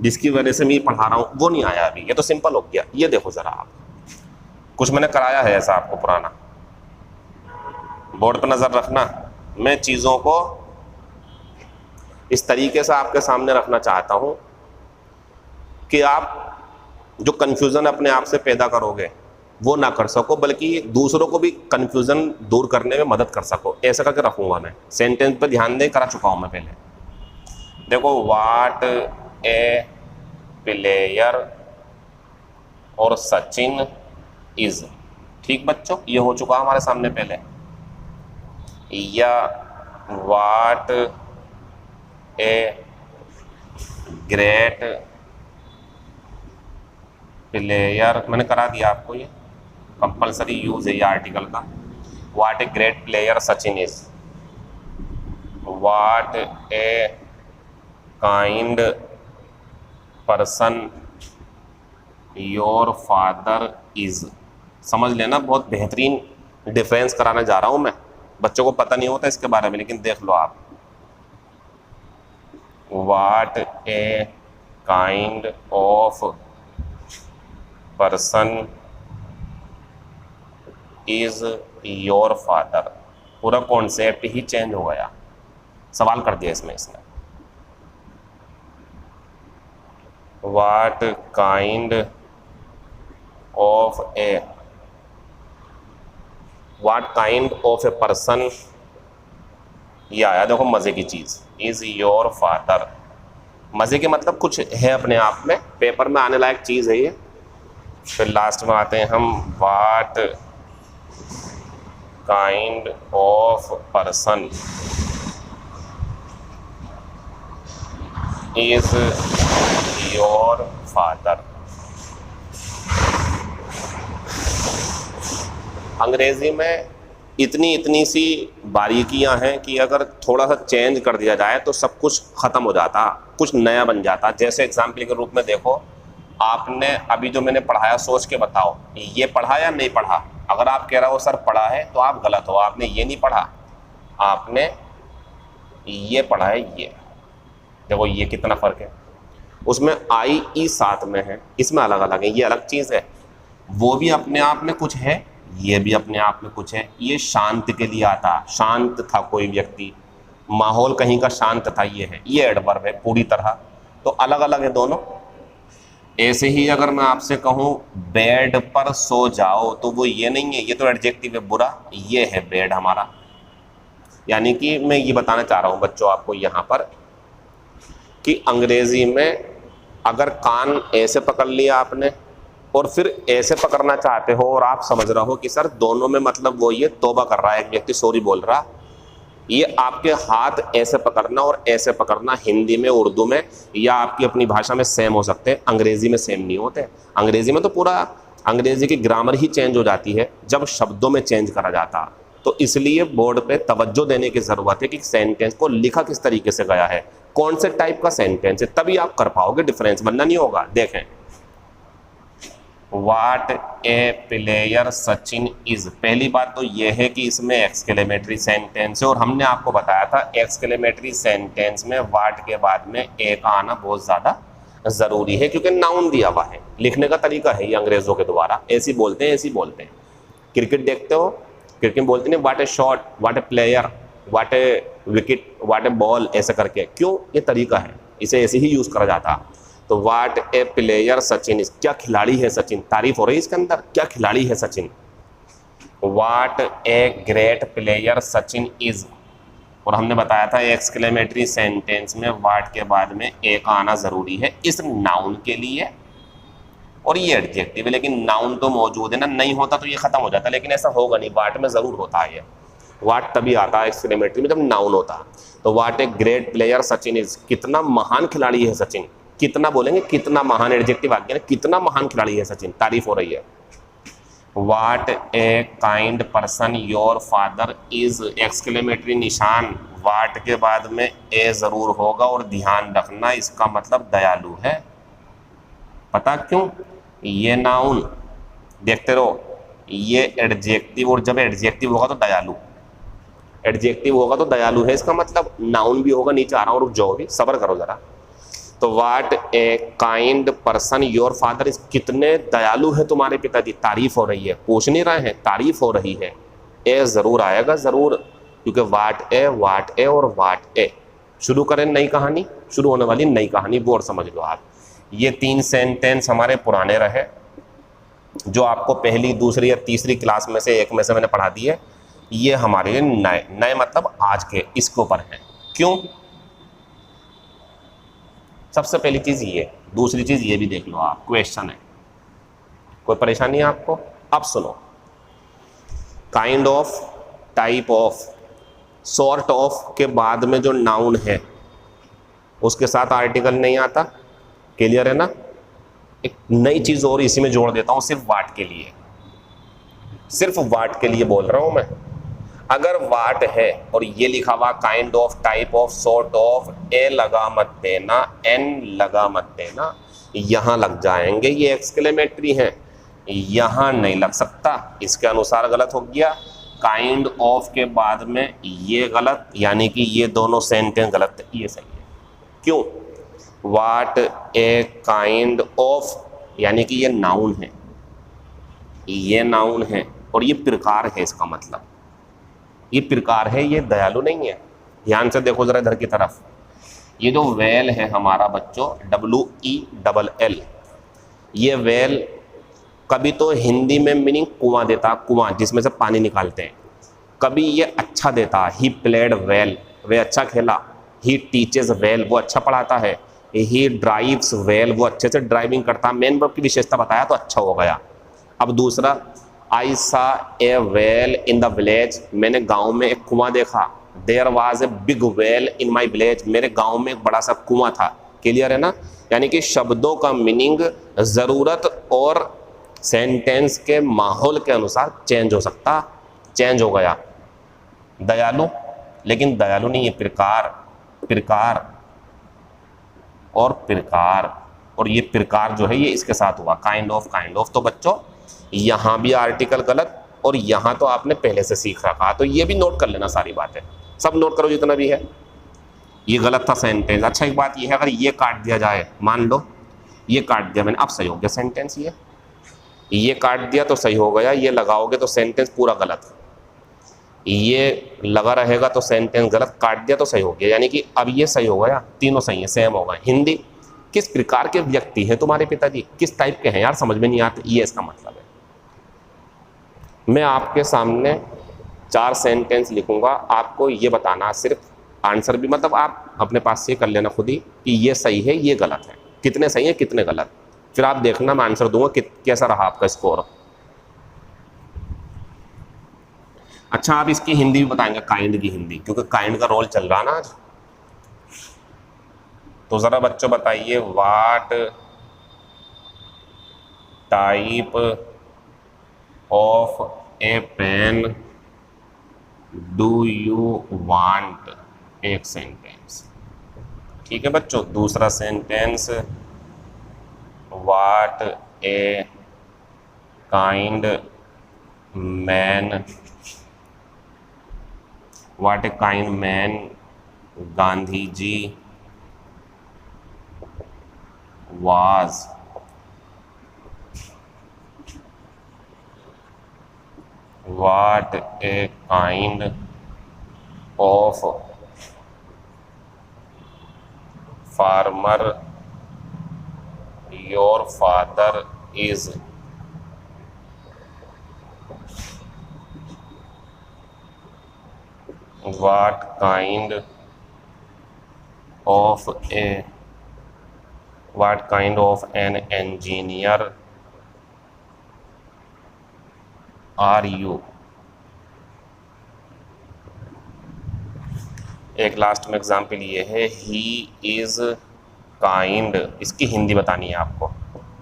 जिसकी वजह से मैं पढ़ा रहा हूँ, वो नहीं आया अभी। ये तो सिंपल हो गया। ये देखो ज़रा आप, कुछ मैंने कराया है ऐसा आपको पुराना, बोर्ड पर नज़र रखना। मैं चीज़ों को इस तरीके से आपके सामने रखना चाहता हूँ कि आप जो कन्फ्यूज़न अपने आप से पैदा करोगे वो ना कर सको, बल्कि दूसरों को भी कन्फ्यूज़न दूर करने में मदद कर सको। ऐसा करके रखूँगा मैं। सेंटेंस पे ध्यान दें, करा चुका हूँ मैं पहले। देखो, वाट ए प्लेयर और सचिन इज़। ठीक बच्चों, ये हो चुका हमारे सामने पहले। या वाट ए ग्रेट प्लेयर, मैंने करा दिया आपको, ये कंपलसरी यूज है ये आर्टिकल का। What a great player Sachin is. What a kind person your father is. समझ लेना, बहुत बेहतरीन डिफरेंस कराने जा रहा हूं मैं। बच्चों को पता नहीं होता इसके बारे में, लेकिन देख लो आप। What a kind of person is your father, पूरा कॉन्सेप्ट ही चेंज हो गया। सवाल कर दिया इसने। What kind of a person, ये आया देखो मज़े की चीज़, इज योर फादर। मज़े के मतलब कुछ है अपने आप में, पेपर में आने लायक चीज़ है ये। फिर लास्ट में आते हैं हम, वाट kind of person is your father. अंग्रेजी में इतनी सी बारीकियां हैं कि अगर थोड़ा सा चेंज कर दिया जाए तो सब कुछ ख़त्म हो जाता, कुछ नया बन जाता। जैसे एग्जाम्पल के रूप में देखो, आपने अभी जो मैंने पढ़ाया सोच के बताओ, ये पढ़ा या नहीं पढ़ा? अगर आप कह रहे हो सर पढ़ा है, तो आप गलत हो। आपने ये नहीं पढ़ा, आपने ये पढ़ा है। ये देखो, ये कितना फ़र्क है। उसमें आई ई साथ में है, इसमें अलग अलग है, ये अलग चीज़ है। वो भी अपने आप में कुछ है, ये भी अपने आप में कुछ है। ये शांत के लिए आता, शांत था कोई व्यक्ति, माहौल कहीं का शांत था, ये है। ये एडवर्ब है पूरी तरह, तो अलग अलग है दोनों। ऐसे ही अगर मैं आपसे कहूँ बेड पर सो जाओ, तो वो ये नहीं है, ये तो एडजेक्टिव है बुरा, ये है बेड हमारा। यानी कि मैं ये बताना चाह रहा हूँ बच्चों आपको यहाँ पर कि अंग्रेजी में अगर कान ऐसे पकड़ लिया आपने और फिर ऐसे पकड़ना चाहते हो और आप समझ रहे हो कि सर दोनों में मतलब वो ये तौबा कर रहा है एक व्यक्ति, सॉरी बोल रहा, ये आपके हाथ ऐसे पकड़ना और ऐसे पकड़ना हिंदी में, उर्दू में या आपकी अपनी भाषा में सेम हो सकते हैं, अंग्रेजी में सेम नहीं होते। अंग्रेजी में तो पूरा अंग्रेजी की ग्रामर ही चेंज हो जाती है जब शब्दों में चेंज करा जाता। तो इसलिए बोर्ड पे तवज्जो देने की ज़रूरत है कि सेंटेंस को लिखा किस तरीके से गया है, कौन से टाइप का सेंटेंस है, तभी आप कर पाओगे डिफरेंस, वरना नहीं होगा। देखें, वाट ए प्लेयर सचिन इज, पहली बात तो यह है कि इसमें एक्सक्लेमेटरी सेंटेंस है और हमने आपको बताया था एक्सक्लेमेटरी सेंटेंस में वाट के बाद में ए का आना बहुत ज़्यादा ज़रूरी है, क्योंकि नाउन दिया हुआ है। लिखने का तरीका है ये अंग्रेज़ों के द्वारा, ऐसी बोलते हैं, ऐसी बोलते हैं। क्रिकेट देखते हो, क्रिकेट में बोलते हैं वाट ए शॉट, वाट ए प्लेयर, वाट ए विकेट, वाट ए बॉल, ऐसे करके। क्यों? ये तरीका है, इसे ऐसे ही यूज़ करा जाता। तो what A player Sachin is, क्या खिलाड़ी है सचिन, तारीफ हो रही है इसके अंदर, क्या खिलाड़ी है Sachin. What a great player Sachin is, और हमने बताया था एक्सक्लेमेटरी सेंटेंस में वाट के बाद में ए का आना ज़रूरी है इस नाउन के लिए, और ये एडजेक्टिव है। लेकिन नाउन तो मौजूद है ना, नहीं होता तो ये खत्म हो जाता, लेकिन ऐसा होगा नहीं, वाट में ज़रूर होता है ये। वाट तभी आता है एक्सक्लेमेटरी में जब नाउन होता है। तो what a great player Sachin is, कितना महान खिलाड़ी है सचिन। कितना बोलेंगे, कितना महान, एडजेक्टिव आ गया ना, कितना महान खिलाड़ी है सचिन, तारीफ हो रही है। What a kind person your father is, exclamatory निशान, वाट के बाद में ए ज़रूर होगा, और ध्यान रखना इसका मतलब दयालु है। पता क्यों? ये नाउन, देखते रहो, ये एडजेक्टिव, और जब एडजेक्टिव होगा तो दयालु, एडजेक्टिव होगा तो दयालु है इसका मतलब। नाउन भी होगा, नीचे आ रहा हूँ, रुक जाओ भी, सब्र करो ज़रा। तो what a kind person your father is, कितने दयालु है तुम्हारे पिताजी, तारीफ हो रही है, पूछ नहीं रहे हैं, तारीफ हो रही है। ए ज़रूर आएगा, ज़रूर, क्योंकि वाट ए और वाट ए। शुरू करें नई कहानी, शुरू होने वाली नई कहानी, बोर्ड समझ लो आप। ये 3 सेंटेंस हमारे पुराने रहे, जो आपको पहली, दूसरी या तीसरी क्लास में से एक में से मैंने पढ़ा दी है। ये हमारे लिए नए, नए मतलब आज के इसके ऊपर हैं। क्यों? सबसे पहली चीज़ ये, दूसरी चीज़ ये भी देख लो आप, क्वेश्चन है, कोई परेशानी है आपको? अब सुनो, kind of, type of, sort of के बाद में जो नाउन है उसके साथ आर्टिकल नहीं आता, क्लियर है ना। एक नई चीज़ और इसी में जोड़ देता हूँ, सिर्फ वाट के लिए, सिर्फ वाट के लिए बोल रहा हूँ मैं। अगर वाट है और ये लिखा हुआ kind of, type of, sort of, a लगा मत देना, एन लगा मत देना, यहाँ लग जाएंगे, ये एक्सक्लेमेटरी हैं, यहाँ नहीं लग सकता, इसके अनुसार गलत हो गया। काइंड ऑफ के बाद में ये गलत, यानी कि ये दोनों सेंटेंस गलत है, ये सही है। क्यों? वाट ए काइंड ऑफ, यानी कि ये नाउन है, ये नाउन है, और ये प्रकार है, इसका मतलब ये प्रकार है, ये दयालु नहीं है। ध्यान से देखो जरा इधर की तरफ, ये जो वेल है हमारा बच्चों, WELL, ये वेल कभी तो हिंदी में मीनिंग कुआं देता, कुआं जिसमें से पानी निकालते हैं। कभी ये अच्छा देता, ही प्लेड वेल, वे अच्छा खेला। ही टीचेस वेल, वो अच्छा पढ़ाता है। ही ड्राइव्स वेल, वो अच्छे से ड्राइविंग करता। मेन वर्ब की विशेषता बताया तो अच्छा हो गया। अब दूसरा, I saw a well in the village, मैंने गांव में एक कुआं देखा। There was a big well in my village, मेरे गांव में एक बड़ा सा कुआं था। क्लियर है ना। यानी कि शब्दों का मीनिंग ज़रूरत और सेंटेंस के माहौल के अनुसार चेंज हो सकता, चेंज हो गया। दयालु, लेकिन दयालु नहीं है, प्रकार, प्रकार और प्रकार, और ये प्रकार जो है ये इसके साथ हुआ, काइंड ऑफ, काइंड ऑफ। तो बच्चों यहाँ भी आर्टिकल गलत, और यहाँ तो आपने पहले से सीख रखा, तो ये भी नोट कर लेना, सारी बातें सब नोट करो जितना भी है। ये गलत था सेंटेंस। अच्छा एक बात ये है, अगर ये काट दिया जाए, मान लो ये काट दिया मैंने, अब सही हो गया सेंटेंस। ये काट दिया तो सही हो गया, ये लगाओगे तो सेंटेंस पूरा गलत। ये लगा रहेगा तो सेंटेंस गलत, काट दिया तो सही हो गया। यानी कि अब ये सही हो गया, तीनों सही है, सेम हो गए। हिंदी, किस प्रकार के व्यक्ति हैं तुम्हारे पिताजी, किस टाइप के हैं यार, समझ में नहीं आते, ये इसका मतलब है। मैं आपके सामने 4 सेंटेंस लिखूंगा, आपको ये बताना, सिर्फ आंसर भी मतलब आप अपने पास से कर लेना खुद ही कि ये सही है, ये गलत है, कितने सही है कितने गलत। फिर आप देखना, मैं आंसर दूंगा कैसा रहा आपका स्कोर। अच्छा आप इसकी हिंदी भी बताएंगे, काइंड की हिंदी, क्योंकि काइंड का रोल चल रहा ना आज। तो जरा बच्चों बताइए, what type of a pen do you want, एक सेंटेंस। ठीक है बच्चों, दूसरा sentence, what a kind man, what a kind man Gandhi ji was, what a kind of farmer your father is, what kind of a, what kind of an engineer are you। एक last में example ये है, he is kind, इसकी हिंदी बतानी है आपको,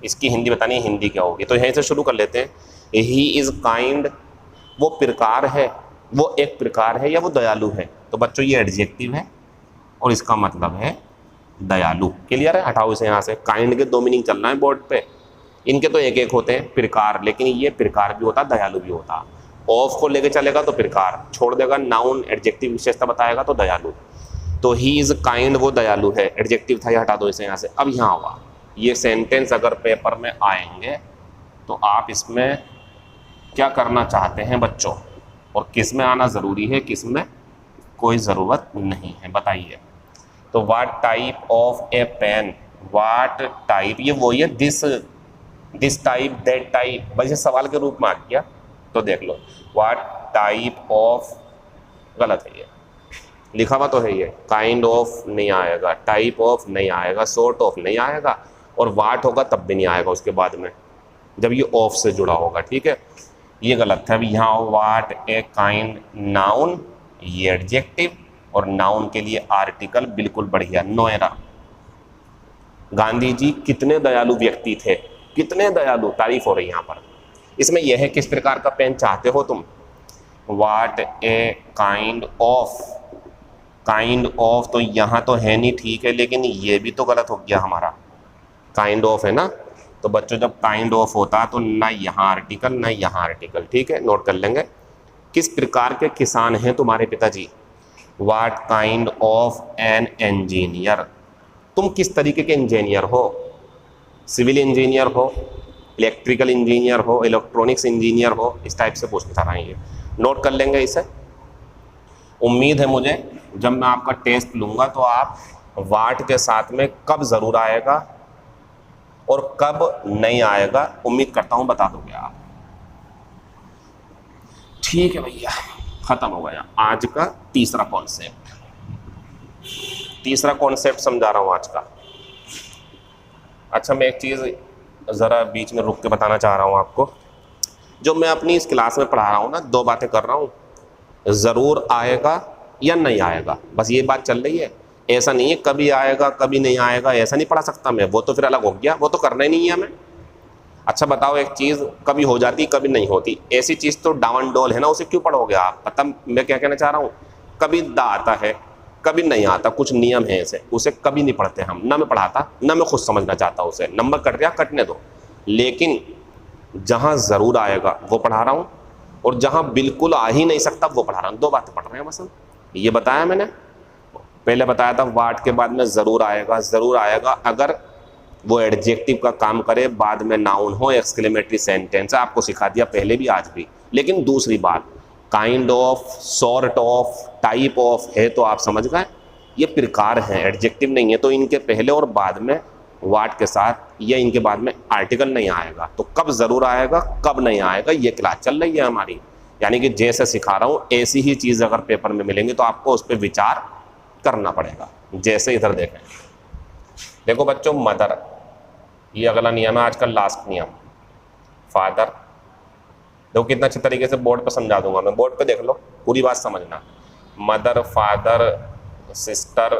इसकी हिंदी बतानी है, हिंदी क्या होगी। तो यहीं से शुरू कर लेते हैं। ही इज काइंड, वो प्रकार है, वो एक प्रकार है या वो दयालु है। तो बच्चों ये एडजेक्टिव है और इसका मतलब है दयालु। क्लियर है, हटाओ इसे यहाँ से। काइंड के दो मीनिंग चल रहा है बोर्ड पे, इनके तो एक एक होते हैं, प्रकार, लेकिन ये प्रकार भी होता, दयालु भी होता। ऑफ को लेके चलेगा तो प्रकार, छोड़ देगा नाउन एडजेक्टिव विशेषता बताएगा तो दयालु। तो ही इज काइंड, वो दयालु है, एडजेक्टिव था, ये हटा दो इसे यहाँ से। अब यहाँ हुआ ये सेंटेंस अगर पेपर में आएंगे तो आप इसमें क्या करना चाहते हैं बच्चों, और किस में आना ज़रूरी है, किस में कोई ज़रूरत नहीं है, बताइए। तो what type of a pen, what type, ये वही है, दिस टाइप, दैट टाइप, बस ये सवाल के रूप में आ गया। तो देख लो, व्हाट टाइप ऑफ, गलत है ये, लिखा हुआ तो है ये, काइंड ऑफ नहीं आएगा, टाइप ऑफ नहीं आएगा, सॉर्ट ऑफ नहीं आएगा, और व्हाट होगा तब भी नहीं आएगा उसके बाद में, जब ये ऑफ से जुड़ा होगा। ठीक है, ये गलत है। अभी यहाँ व्हाट ए काइंड, नाउन, ये एडजेक्टिव, और नाउन के लिए आर्टिकल, बिल्कुल बढ़िया, नो एरर। गांधी जी कितने दयालु व्यक्ति थे, कितने दयालु, तारीफ हो रही है यहाँ पर। इसमें यह है किस प्रकार का पेन चाहते हो तुम, what a kind of, kind of तो यहाँ तो है नहीं, ठीक है, लेकिन ये भी तो गलत हो गया हमारा, काइंड ऑफ है ना। तो बच्चों जब काइंड ऑफ होता तो ना यहाँ आर्टिकल ना यहाँ आर्टिकल, ठीक है, नोट कर लेंगे। किस प्रकार के किसान हैं तुम्हारे पिताजी, what kind of an engineer, तुम किस तरीके के इंजीनियर हो, सिविल इंजीनियर हो, इलेक्ट्रिकल इंजीनियर हो, इलेक्ट्रॉनिक्स इंजीनियर हो, इस टाइप से पूछता रहा है ये, नोट कर लेंगे इसे। उम्मीद है मुझे जब मैं आपका टेस्ट लूँगा तो आप व्हाट के साथ में कब ज़रूर आएगा और कब नहीं आएगा, उम्मीद करता हूँ बता दोगे आप। ठीक है भैया, खत्म हो गया आज का तीसरा कॉन्सेप्ट, तीसरा कॉन्सेप्ट समझा रहा हूँ आज का। अच्छा मैं एक चीज़ ज़रा बीच में रुक के बताना चाह रहा हूँ आपको, जो मैं अपनी इस क्लास में पढ़ा रहा हूँ ना, दो बातें कर रहा हूँ, ज़रूर आएगा या नहीं आएगा, बस ये बात चल रही है। ऐसा नहीं है कभी आएगा कभी नहीं आएगा, ऐसा नहीं पढ़ा सकता मैं, वो तो फिर अलग हो गया, वो तो करना ही नहीं है हमें। अच्छा बताओ एक चीज़ कभी हो जाती कभी नहीं होती, ऐसी चीज़ तो डावन डोल है ना, उसे क्यों पढ़ोगे आप। पता मैं क्या कहना चाह रहा हूँ, कभी दा आता है कभी नहीं आता, कुछ नियम है ऐसे, उसे कभी नहीं पढ़ते हम, ना मैं पढ़ाता ना मैं खुद समझना चाहता, उसे नंबर कट गया कटने दो। लेकिन जहाँ ज़रूर आएगा वो पढ़ा रहा हूँ, और जहाँ बिल्कुल आ ही नहीं सकता वो पढ़ा रहा हूँ, दो बातें पढ़ रहे हैं बस हम। ये बताया मैंने, पहले बताया था व्हाट के बाद में ज़रूर आएगा, ज़रूर आएगा अगर वो एडजेक्टिव का काम करे, बाद में नाउन हो, एक्सक्लेमेटरी सेंटेंस है, आपको सिखा दिया पहले भी आज भी। लेकिन दूसरी बात, kind of, sort of, type of है तो आप समझ गए, ये प्रकार हैं, एडजेक्टिव नहीं है, तो इनके पहले और बाद में व्हाट के साथ या इनके बाद में आर्टिकल नहीं आएगा। तो कब ज़रूर आएगा कब नहीं आएगा, ये क्लास चल रही है हमारी, यानी कि जैसे सिखा रहा हूँ ऐसी ही चीज़ अगर पेपर में मिलेंगी तो आपको उस पर विचार करना पड़ेगा। जैसे इधर देखें, देखो बच्चों, मदर, ये अगला नियम है आज का लास्ट नियम, फादर, देखो कितना अच्छे तरीके से बोर्ड पे समझा दूंगा मैं, बोर्ड पे देख लो, पूरी बात समझना। मदर, फादर, सिस्टर,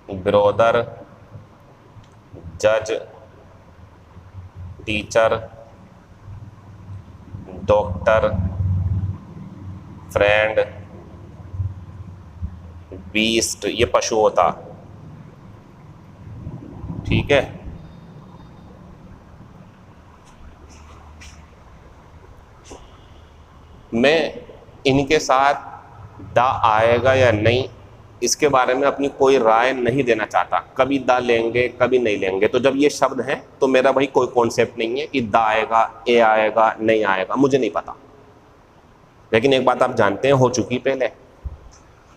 ब्रदर, जज, टीचर, डॉक्टर, फ्रेंड, बीस्ट, ये पशु होता, ठीक है। मैं इनके साथ दा आएगा या नहीं इसके बारे में अपनी कोई राय नहीं देना चाहता, कभी दा लेंगे कभी नहीं लेंगे। तो जब ये शब्द हैं तो मेरा भाई कोई कॉन्सेप्ट नहीं है कि दा आएगा, ए आएगा, नहीं आएगा, मुझे नहीं पता। लेकिन एक बात आप जानते हैं, हो चुकी पहले,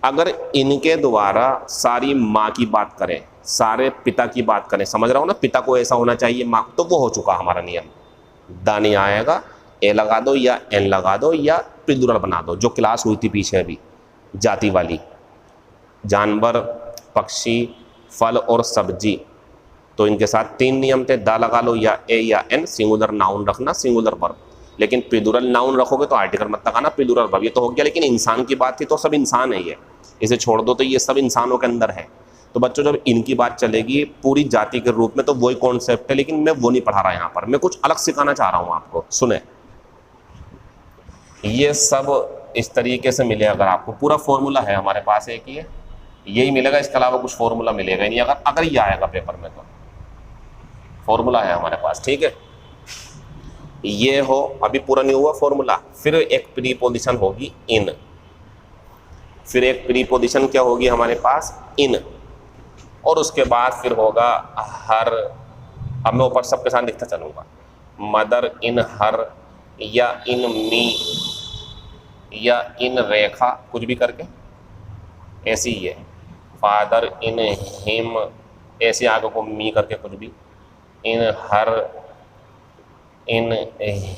अगर इनके द्वारा सारी माँ की बात करें, सारे पिता की बात करें, समझ रहा हूँ ना, पिता को ऐसा होना चाहिए, माँ को, तो वो हो चुका हमारा नियम। दा नहीं आएगा, ए लगा दो या एन लगा दो या प्लूरल बना दो, जो क्लास हुई थी पीछे अभी जाति वाली। जानवर, पक्षी, फल और सब्जी, तो इनके साथ 3 नियम थे, दा लगा लो या ए या एन, सिंगुलर नाउन रखना, सिंगुलर वर्ब। लेकिन प्लूरल नाउन रखोगे तो आर्टिकल मत लगाना, प्लूरल वर्ब, ये तो हो गया। लेकिन इंसान की बात थी तो सब इंसान है, ये इसे छोड़ दो तो ये सब इंसानों के अंदर है। तो बच्चों जब इनकी बात चलेगी पूरी जाति के रूप में तो वही कॉन्सेप्ट है, लेकिन मैं वो नहीं पढ़ा रहा यहाँ पर, मैं कुछ अलग सिखाना चाह रहा हूँ आपको। सुने, ये सब इस तरीके से मिले, अगर आपको पूरा फॉर्मूला है हमारे पास एक ही है, यही मिलेगा, इसके अलावा कुछ फॉर्मूला मिलेगा नहीं। अगर ये आएगा पेपर में तो फॉर्मूला है हमारे पास, ठीक है। ये हो, अभी पूरा नहीं हुआ फॉर्मूला, फिर एक प्रीपोजिशन होगी इन, फिर एक प्रीपोजिशन क्या होगी हमारे पास, इन, और उसके बाद फिर होगा हर। अब मैं ऊपर सबके साथ लिखता चलूंगा, मदर इन हर, या इन मी, या इन रेखा, कुछ भी करके ऐसे ही है। फादर इन हिम, ऐसे आगे को मी करके कुछ भी, इन हर, इन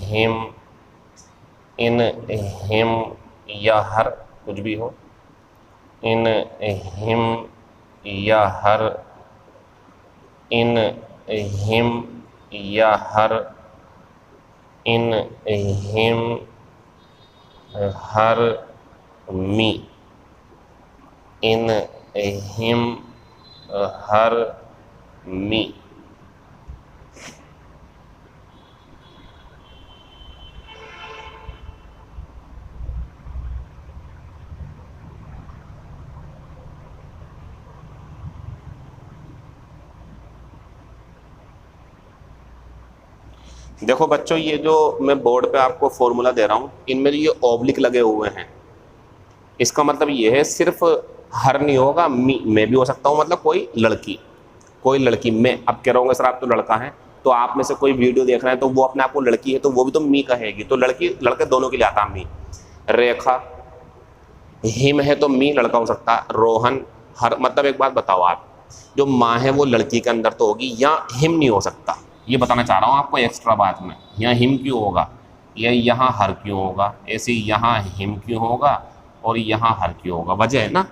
हिम, इन हिम या हर, कुछ भी हो, इन हिम या हर, इन हिम या हर, in him her me, in him her मी। देखो बच्चों, ये जो मैं बोर्ड पे आपको फॉर्मूला दे रहा हूँ, इनमें जो ये ऑब्लिक लगे हुए हैं, इसका मतलब ये है सिर्फ हर नहीं होगा, मैं भी हो सकता हूँ, मतलब कोई लड़की। मैं अब कह रहा हूँ सर आप तो लड़का है, तो आप में से कोई वीडियो देख रहे हैं तो वो अपने आप को लड़की है तो वो भी तो मी कहेगी, तो लड़की लड़के दोनों के लिए आता मी। रेखा, हिम है तो मी लड़का हो सकता, रोहन हर, मतलब एक बात बताओ आप, जो माँ है वो लड़की के अंदर तो होगी, या हिम नहीं हो सकता, ये बताना चाह रहा हूँ आपको एक्स्ट्रा बात में। यहाँ हिम क्यों होगा, या यहाँ हर क्यों होगा, ऐसे यहाँ हिम क्यों होगा और यहाँ हर क्यों होगा, वजह है ना।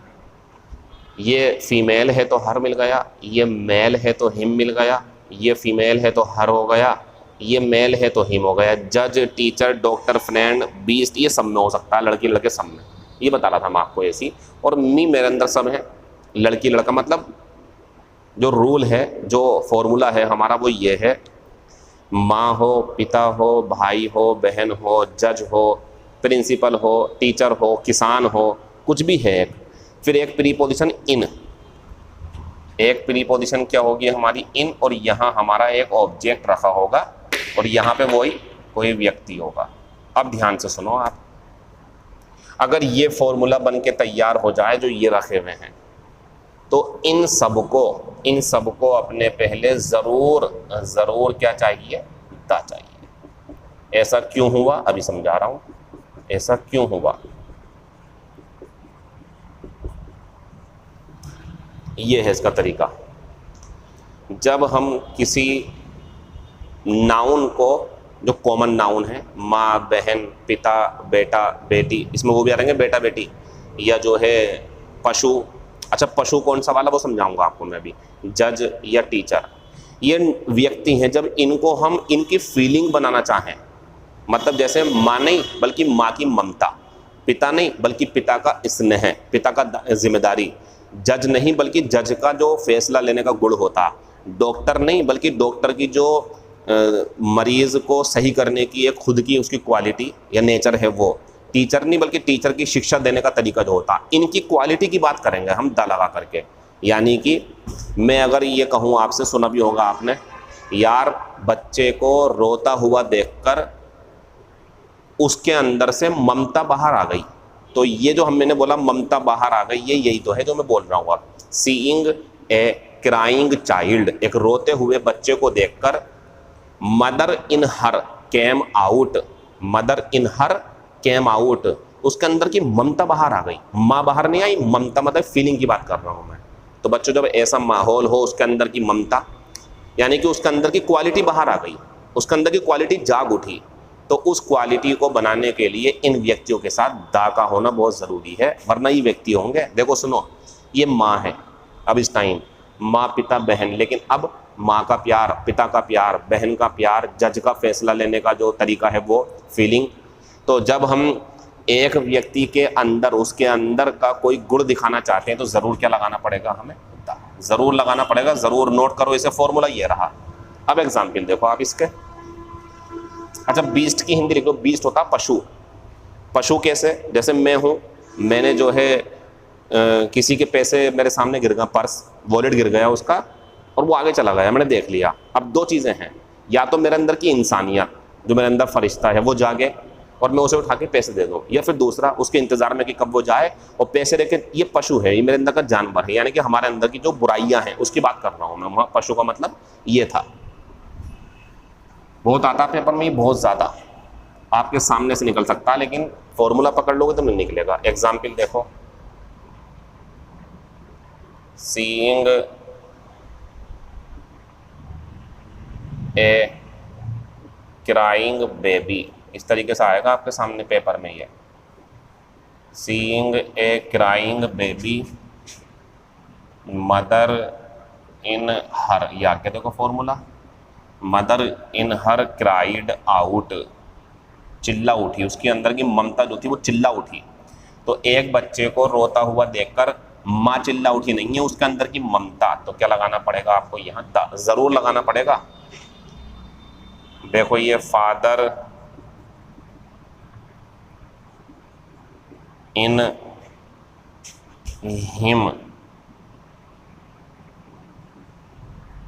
ये फीमेल है तो हर मिल गया, ये मेल है तो हिम मिल गया, ये फीमेल है तो हर हो गया, ये मेल है तो हिम हो गया। जज, टीचर, डॉक्टर, फ्रेंड, बीस्ट, ये सब में हो सकता है, लड़की लड़के सब में, ये बता रहा था मैं आपको ऐसी। और मी मेरे अंदर सब है, लड़की लड़का, मतलब जो रूल है, जो फॉर्मूला है हमारा वो ये है, माँ हो, पिता हो, भाई हो, बहन हो, जज हो, प्रिंसिपल हो, टीचर हो, किसान हो, कुछ भी है। फिर एक प्रीपोजिशन इन, एक प्रीपोजिशन क्या होगी हमारी इन, और यहाँ हमारा एक ऑब्जेक्ट रखा होगा और यहाँ पे वही कोई व्यक्ति होगा। अब ध्यान से सुनो आप, अगर ये फॉर्मूला बन के तैयार हो जाए जो ये रखे हुए हैं, तो इन सबको अपने पहले ज़रूर क्या चाहिए, दा चाहिए। ऐसा क्यों हुआ अभी समझा रहा हूँ, ऐसा क्यों हुआ। ये है इसका तरीका। जब हम किसी नाउन को, जो कॉमन नाउन है, माँ, बहन, पिता, बेटा, बेटी, इसमें वो भी आ रहेंगे बेटा बेटी, या जो है पशु, अच्छा पशु कौन सा वाला वो समझाऊंगा आपको मैं अभी, जज या टीचर, ये व्यक्ति हैं, जब इनको हम इनकी फीलिंग बनाना चाहें, मतलब जैसे माँ नहीं बल्कि माँ की ममता, पिता नहीं बल्कि पिता का स्नेह, पिता का जिम्मेदारी, जज नहीं बल्कि जज का जो फैसला लेने का गुण होता, डॉक्टर नहीं बल्कि डॉक्टर की जो मरीज को सही करने की एक खुद की उसकी क्वालिटी या नेचर है वो, टीचर नहीं बल्कि टीचर की शिक्षा देने का तरीका जो होता, इनकी क्वालिटी की बात करेंगे हम दा लगा करके। यानी कि मैं अगर ये कहूँ आपसे, सुना भी होगा आपने, यार बच्चे को रोता हुआ देखकर उसके अंदर से ममता बाहर आ गई, तो ये जो मैंने बोला ममता बाहर आ गई, ये यही तो है जो मैं बोल रहा हूँ अब। सीइंग ए क्राइंग चाइल्ड, एक रोते हुए बच्चे को देखकर, mother in her came out, mother in her came out, उसके अंदर की ममता बाहर आ गई, माँ बाहर नहीं आई, ममता मतलब फीलिंग की बात कर रहा हूँ मैं। तो बच्चों जब ऐसा माहौल हो, उसके अंदर की ममता यानी कि उसके अंदर की क्वालिटी बाहर आ गई, उसके अंदर की क्वालिटी जाग उठी, तो उस क्वालिटी को बनाने के लिए इन व्यक्तियों के साथ दा का होना बहुत ज़रूरी है, वरना ये व्यक्ति होंगे। देखो सुनो, ये माँ है अब इस टाइम, माँ पिता बहन, लेकिन अब माँ का प्यार, पिता का प्यार, बहन का प्यार, जज का फैसला लेने का जो तरीका है वो फीलिंग। तो जब हम एक व्यक्ति के अंदर उसके अंदर का कोई गुण दिखाना चाहते हैं तो ज़रूर क्या लगाना पड़ेगा, हमें दा ज़रूर लगाना पड़ेगा। ज़रूर नोट करो इसे, फॉर्मूला ये रहा। अब एग्जाम्पल देखो आप इसके। अच्छा, बीस्ट की हिंदी लिख लो। बीस्ट होता पशु। पशु कैसे? जैसे मैं हूँ, मैंने जो है किसी के पैसे मेरे सामने गिर गया, पर्स वॉलेट गिर गया उसका, और वो आगे चला गया, मैंने देख लिया। अब दो चीज़ें हैं, या तो मेरे अंदर की इंसानियत, जो मेरे अंदर फरिश्ता है वो जागे और मैं उसे उठा के पैसे दे दूँ, या फिर दूसरा उसके इंतजार में कि कब वो जाए और पैसे दे के, ये पशु है, ये मेरे अंदर का जानवर है, यानी कि हमारे अंदर की जो बुराइयां हैं उसकी बात कर रहा हूँ मैं। वहाँ पशु का मतलब ये था। बहुत आता पेपर में, ये बहुत ज़्यादा आपके सामने से निकल सकता है, लेकिन फॉर्मूला पकड़ लोगे तो नहीं निकलेगा। एग्जाम्पल देखो, सीइंग ए क्राइंग बेबी, इस तरीके से आएगा आपके सामने पेपर में ये। Seeing a crying baby, mother in her, ये आगे देखो formula, mother in her cried out, चिल्ला उठी, उसके अंदर की ममता जो थी वो चिल्ला उठी। तो एक बच्चे को रोता हुआ देखकर माँ चिल्ला उठी नहीं है, उसके अंदर की ममता। तो क्या लगाना पड़ेगा आपको यहाँ? दा जरूर लगाना पड़ेगा। देखो ये father in him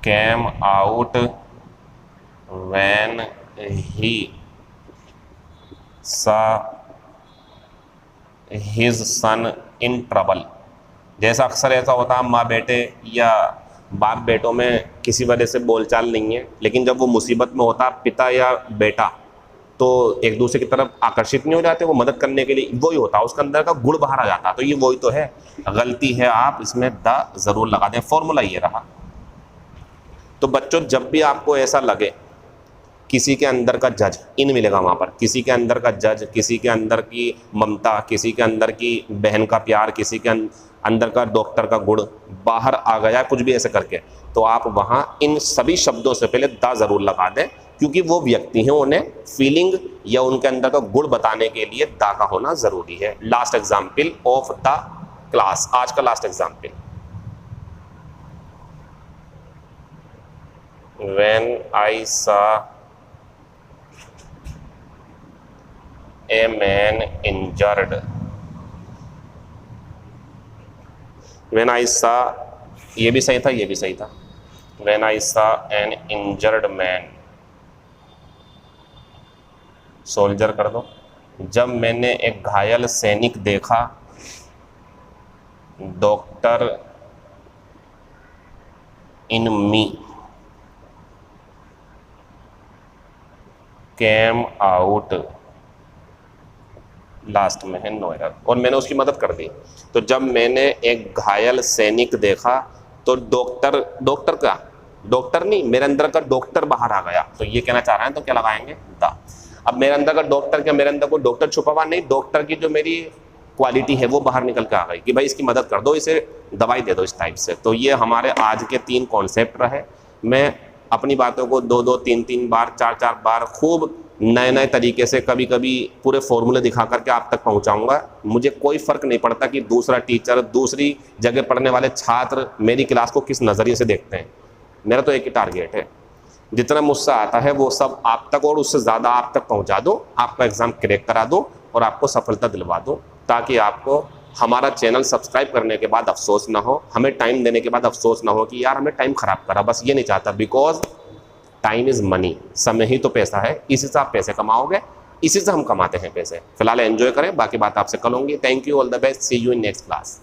came out when he saw his son in trouble। जैसा अक्सर ऐसा होता है, माँ बेटे या बाप बेटों में किसी वजह से बोलचाल नहीं है, लेकिन जब वो मुसीबत में होता पिता या बेटा, तो एक दूसरे की तरफ आकर्षित नहीं हो जाते, वो मदद करने के लिए, वही होता है, उसके अंदर का गुण बाहर आ जाता। तो ये वही तो है, गलती है आप इसमें द जरूर लगा दें। फॉर्मूला ये रहा। तो बच्चों जब भी आपको ऐसा लगे किसी के अंदर का जज, इन मिलेगा वहाँ पर, किसी के अंदर का जज, किसी के अंदर की ममता, किसी के अंदर की बहन का प्यार, किसी के अंदर का डॉक्टर का गुण बाहर आ गया, कुछ भी ऐसे करके, तो आप वहाँ इन सभी शब्दों से पहले दा ज़रूर लगा दें, क्योंकि वो व्यक्ति हैं, उन्हें फीलिंग या उनके अंदर का गुण बताने के लिए दा का होना ज़रूरी है। Last example of the class, आज का last example. When I saw a man injured, when I saw, ये भी सही था, ये भी सही था। When I saw an injured man, soldier कर दो। जब मैंने एक घायल सैनिक देखा, डॉक्टर इन मी केम आउट, लास्ट में है नो एरर, और मैंने उसकी मदद कर दी। तो जब मैंने एक घायल सैनिक देखा तो डॉक्टर का, डॉक्टर नहीं, मेरे अंदर का डॉक्टर बाहर आ गया। तो ये कहना चाह रहा है, तो क्या लगाएंगे? दा। अब मेरे अंदर का डॉक्टर, क्या मेरे अंदर कोई डॉक्टर छुपा हुआ नहीं, डॉक्टर की जो मेरी क्वालिटी है वो बाहर निकल के आ गई कि भाई इसकी मदद कर दो, इसे दवाई दे दो, इस टाइप से। तो ये हमारे आज के 3 कॉन्सेप्ट रहे। मैं अपनी बातों को 2-2, 3-3 बार, 4-4 बार खूब नए नए तरीके से, कभी कभी पूरे फॉर्मूले दिखा करके आप तक पहुंचाऊंगा। मुझे कोई फ़र्क नहीं पड़ता कि दूसरा टीचर, दूसरी जगह पढ़ने वाले छात्र मेरी क्लास को किस नज़रिए से देखते हैं। मेरा तो एक ही टारगेट है, जितना मुझसे आता है वो सब आप तक और उससे ज़्यादा आप तक पहुंचा दो, आपका एग्ज़ाम क्रैक करा दो और आपको सफलता दिलवा दो, ताकि आपको हमारा चैनल सब्सक्राइब करने के बाद अफसोस ना हो, हमें टाइम देने के बाद अफसोस ना हो कि यार हमें टाइम ख़राब करा। बस ये नहीं चाहता, बिकॉज टाइम इज़ मनी, समय ही तो पैसा है, इसी से आप पैसे कमाओगे, इसी से हम कमाते हैं पैसे। फिलहाल एंजॉय करें, बाकी बात आपसे कल होंगी। Thank you, all the best, see you in next class.